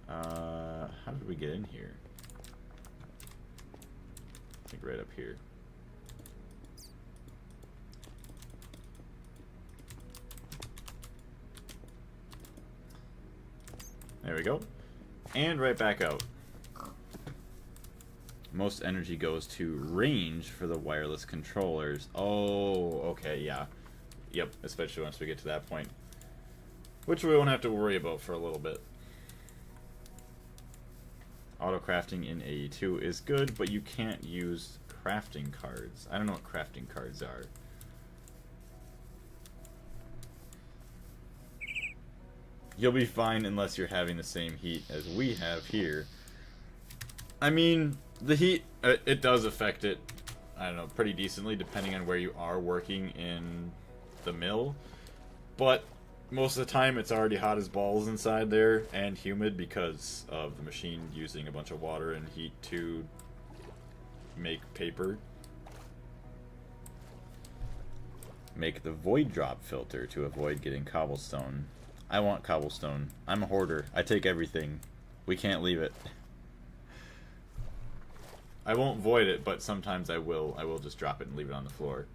How did we get in here? I think right up here. There we go. And right back out. Most energy goes to range for the wireless controllers. Oh, okay, yeah. Yep, especially once we get to that point. Which we won't have to worry about for a little bit. Auto crafting in AE2 is good, but you can't use crafting cards. I don't know what crafting cards are. You'll be fine unless you're having the same heat as we have here. I mean, the heat, it does affect it, I don't know, pretty decently depending on where you are working in the mill. But most of the time it's already hot as balls inside there and humid because of the machine using a bunch of water and heat to make paper. Make the void drop filter to avoid getting cobblestone. I want cobblestone. I'm a hoarder. I take everything. We can't leave it. I won't void it, but sometimes I will. I will just drop it and leave it on the floor.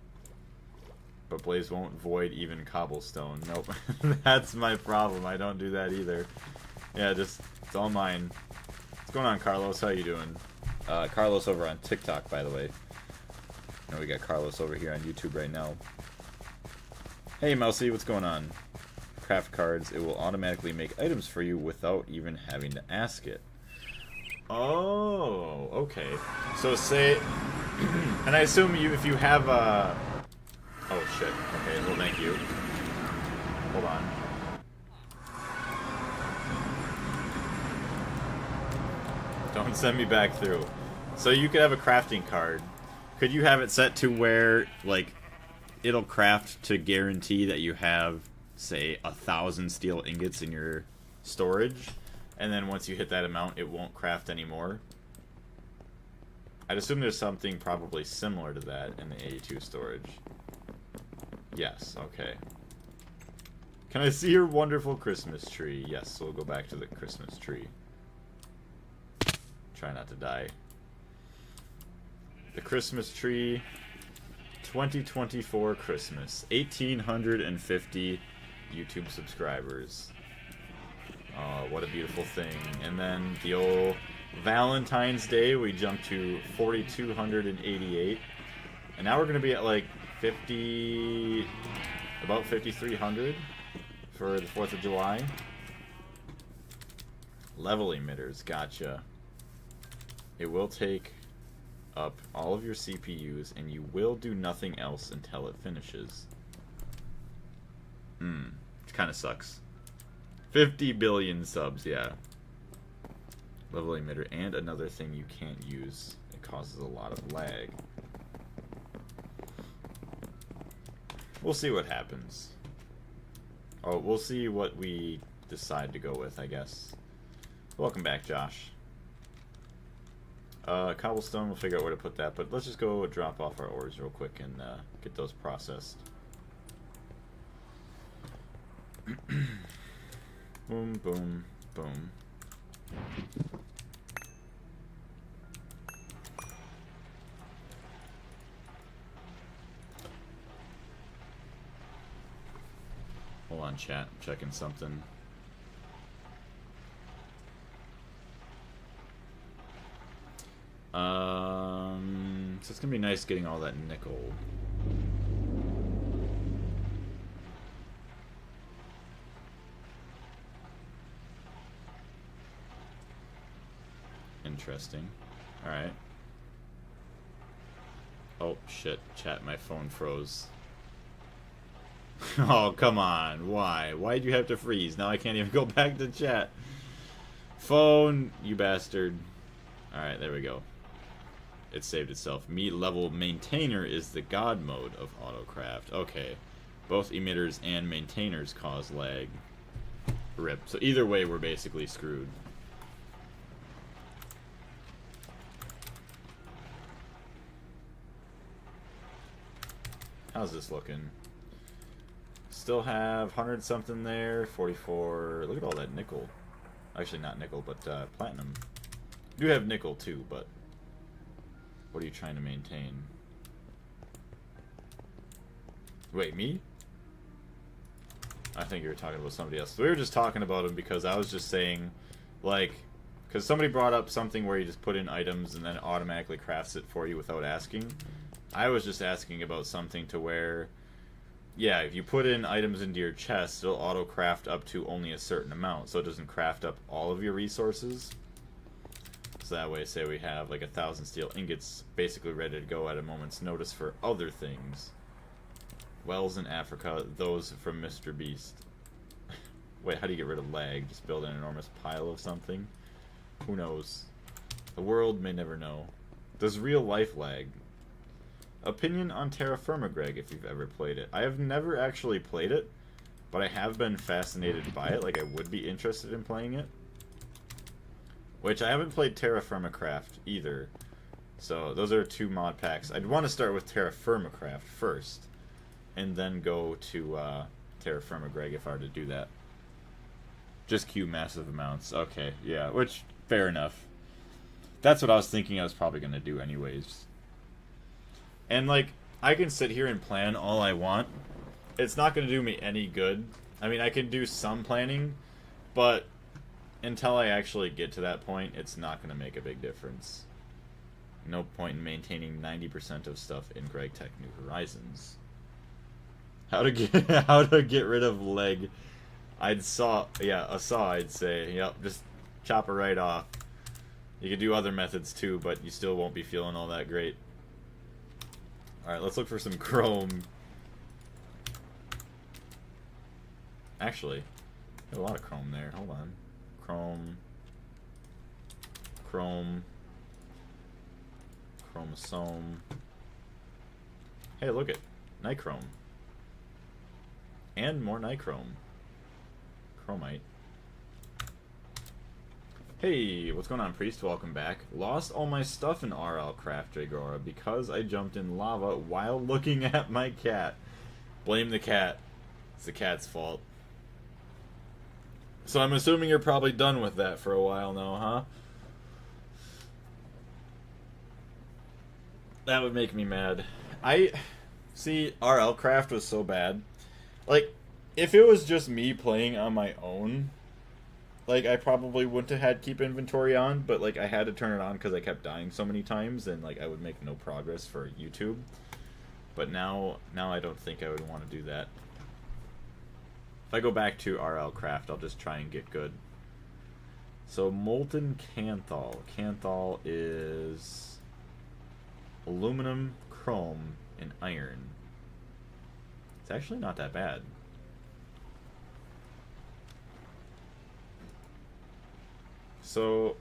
But Blaze won't void even cobblestone. Nope. That's my problem. I don't do that either. Yeah, just, it's all mine. What's going on, Carlos? How you doing? Carlos over on TikTok, by the way. And we got Carlos over here on YouTube right now. Hey, Mousy, what's going on? Craft cards, it will automatically make items for you without even having to ask it. Oh, okay. So say, and I assume if you have a, oh shit, okay, well thank you. Hold on. Don't send me back through. So you could have a crafting card. Could you have it set to where, like, it'll craft to guarantee that you have, say, 1,000 steel ingots in your storage, and then once you hit that amount, it won't craft anymore? I'd assume there's something probably similar to that in the A2 storage. Yes, okay. Can I see your wonderful Christmas tree? Yes, so we'll go back to the Christmas tree. Try not to die. The Christmas tree 2024 Christmas. 1,850 YouTube subscribers. Oh, what a beautiful thing. And then the old Valentine's Day, we jumped to 4,288. And now we're going to be at like 50... about 5,300 for the 4th of July. Level emitters, gotcha. It will take up all of your CPUs, and you will do nothing else until it finishes. It kind of sucks. 50 billion subs, yeah. Level emitter, and another thing you can't use. It causes a lot of lag. We'll see what happens. Oh, we'll see what we decide to go with, I guess. Welcome back, Josh. Cobblestone, we'll figure out where to put that, but let's just go drop off our ores real quick and get those processed. Boom, boom, boom. Hold on, chat. I'm checking something. So it's gonna be nice getting all that nickel. Interesting. Alright. Oh, shit. Chat, my phone froze. Oh, come on. Why? Why'd you have to freeze? Now I can't even go back to chat. Phone, you bastard. Alright, there we go. It saved itself. Meat level maintainer is the god mode of autocraft. Okay. Both emitters and maintainers cause lag. RIP. So either way, we're basically screwed. How's this looking? Still have 100 something there. 44. Look at all that nickel. Actually, not nickel, but platinum. You do have nickel too, but what are you trying to maintain? Wait, me? I think you were talking about somebody else. We were just talking about him because I was just saying, like, because somebody brought up something where you just put in items and then it automatically crafts it for you without asking. I was just asking about something to where, yeah, if you put in items into your chest, it'll auto-craft up to only a certain amount, so it doesn't craft up all of your resources. So that way, say we have like 1,000 steel ingots basically ready to go at a moment's notice for other things. Wells in Africa, those from Mr. Beast. Wait, how do you get rid of lag? Just build an enormous pile of something? Who knows? The world may never know. Does real life lag? Opinion on Terra Firma, Greg, if you've ever played it. I have never actually played it, but I have been fascinated by it. Like, I would be interested in playing it. Which, I haven't played Terra Firma Craft either. So, those are two mod packs. I'd want to start with Terra Firma Craft first, and then go to Terra Firma, Greg, if I were to do that. Just queue massive amounts. Okay, yeah, which, fair enough. That's what I was thinking I was probably going to do anyways. And, like, I can sit here and plan all I want. It's not going to do me any good. I mean, I can do some planning, but until I actually get to that point, it's not going to make a big difference. No point in maintaining 90% of stuff in Gregtech New Horizons. How to get rid of leg? A saw, I'd say. Yep, just chop it right off. You could do other methods too, but you still won't be feeling all that great. Alright, let's look for some chrome. Actually, there's a lot of chrome there. Hold on. Chrome. Chromosome. Hey, look at nichrome. And more nichrome. Chromite. Hey, what's going on, Priest? Welcome back. Lost all my stuff in RL Craft Dragora because I jumped in lava while looking at my cat. Blame the cat. It's the cat's fault. So I'm assuming you're probably done with that for a while now, huh? That would make me mad. See, RL Craft was so bad. Like, if it was just me playing on my own, like, I probably wouldn't have had keep inventory on, but, like, I had to turn it on because I kept dying so many times, and, like, I would make no progress for YouTube. But now I don't think I would want to do that. If I go back to RL Craft, I'll just try and get good. So, molten Canthal. Canthal is aluminum, chrome, and iron. It's actually not that bad. So,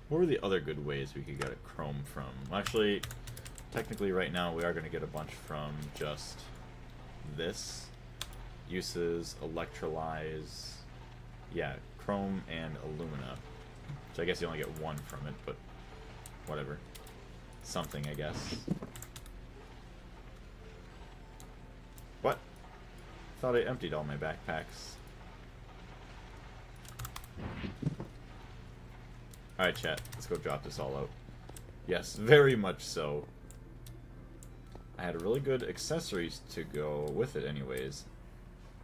what were the other good ways we could get a chrome from? Well, actually, technically right now we are going to get a bunch from just this. Uses, electrolyze, yeah, chrome and alumina. So I guess you only get one from it, but whatever. Something, I guess. What? Thought I emptied all my backpacks. Alright, chat. Let's go drop this all out. Yes, very much so. I had really good accessories to go with it anyways.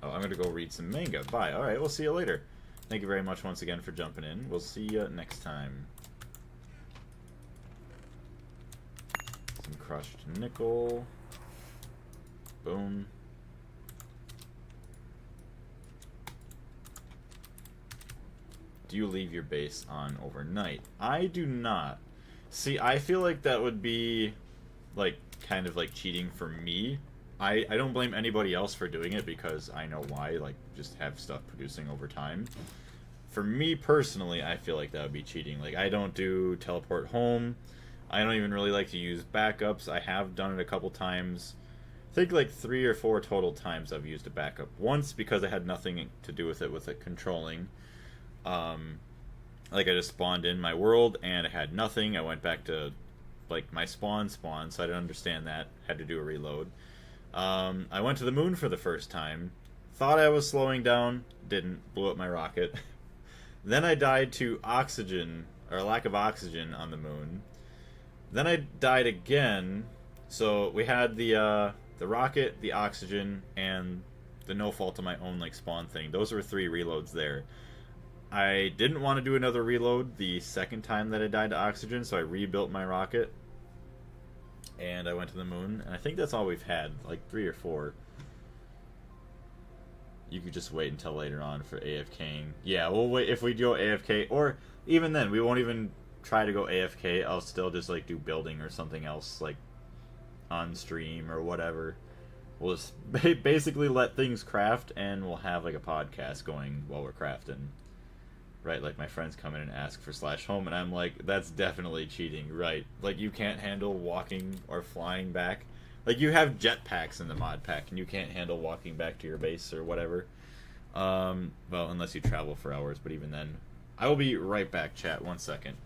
Oh, I'm gonna go read some manga. Bye. Alright, we'll see you later. Thank you very much once again for jumping in. We'll see you next time. Some crushed nickel. Boom. Do you leave your base on overnight? I do not. See, I feel like that would be, like, kind of like cheating for me. I don't blame anybody else for doing it because I know why, like, just have stuff producing over time. For me personally, I feel like that would be cheating. Like, I don't do teleport home. I don't even really like to use backups. I have done it a couple times. I think like 3 or 4 total times I've used a backup. Once because I had nothing to do with it controlling. Like I just spawned in my world and I had nothing. I went back to like my spawn, so I didn't understand that. Had to do a reload. I went to the moon for the first time. Thought I was slowing down. Didn't. Blew up my rocket. Then I died to oxygen, or lack of oxygen on the moon. Then I died again. So we had the rocket, the oxygen, and the no fault of my own like spawn thing. Those were 3 reloads there. I didn't want to do another reload the second time that I died to oxygen, so I rebuilt my rocket. And I went to the moon, and I think that's all we've had, like 3 or 4. You could just wait until later on for AFKing. Yeah, we'll wait if we go AFK, or even then, we won't even try to go AFK. I'll still just like do building or something else, like on stream or whatever. We'll just basically let things craft, and we'll have like a podcast going while we're crafting. Right, like my friends come in and ask for /home, and I'm like, that's definitely cheating, right? Like, you can't handle walking or flying back. Like, you have jetpacks in the mod pack, and you can't handle walking back to your base or whatever. Well, unless you travel for hours, but even then. I will be right back, chat. 1 second.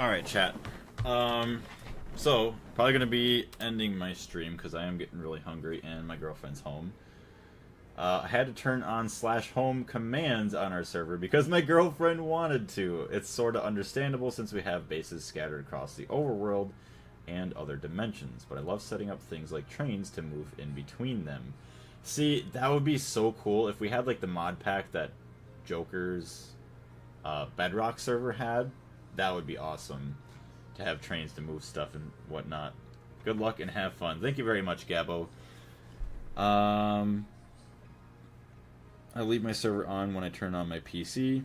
Alright, chat. So, probably going to be ending my stream because I am getting really hungry and my girlfriend's home. I had to turn on /home commands on our server because my girlfriend wanted to. It's sort of understandable since we have bases scattered across the overworld and other dimensions, but I love setting up things like trains to move in between them. See, that would be so cool if we had like the mod pack that Joker's Bedrock server had. That would be awesome to have trains to move stuff and whatnot. Good luck and have fun. Thank you very much, Gabbo. I leave my server on when I turn on my PC.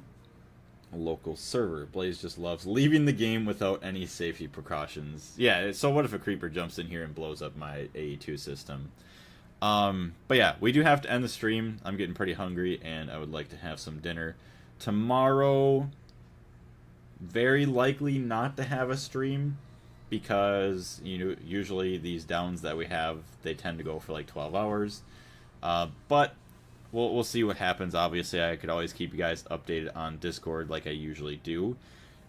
A local server. Blaze just loves leaving the game without any safety precautions. Yeah, so what if a creeper jumps in here and blows up my AE2 system? But yeah, we do have to end the stream. I'm getting pretty hungry and I would like to have some dinner. Tomorrow, very likely not to have a stream because, you know, usually these downs that we have, they tend to go for like 12 hours. But we'll see what happens. Obviously, I could always keep you guys updated on Discord like I usually do.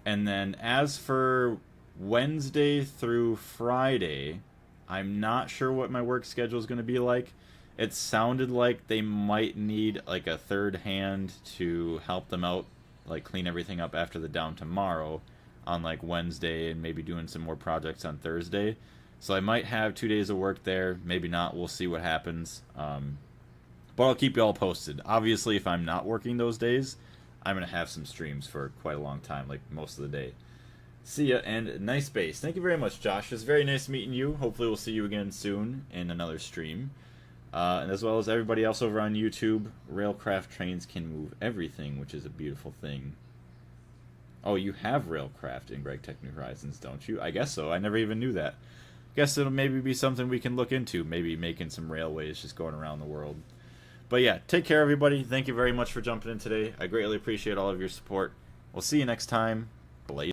And then as for Wednesday through Friday, I'm not sure what my work schedule is going to be like. It sounded like they might need like a third hand to help them out, like clean everything up after the down tomorrow on like Wednesday and maybe doing some more projects on Thursday. So I might have 2 days of work there, maybe not. We'll see what happens. But I'll keep you all posted. Obviously, if I'm not working those days, I'm going to have some streams for quite a long time, like most of the day. See ya, and nice base. Thank you very much, Josh. It's very nice meeting you. Hopefully we'll see you again soon in another stream. And as well as everybody else over on YouTube, Railcraft trains can move everything, which is a beautiful thing. Oh, you have Railcraft in Gregtech New Horizons, don't you? I guess so. I never even knew that. Guess it'll maybe be something we can look into. Maybe making some railways just going around the world. But yeah, take care, everybody. Thank you very much for jumping in today. I greatly appreciate all of your support. We'll see you next time.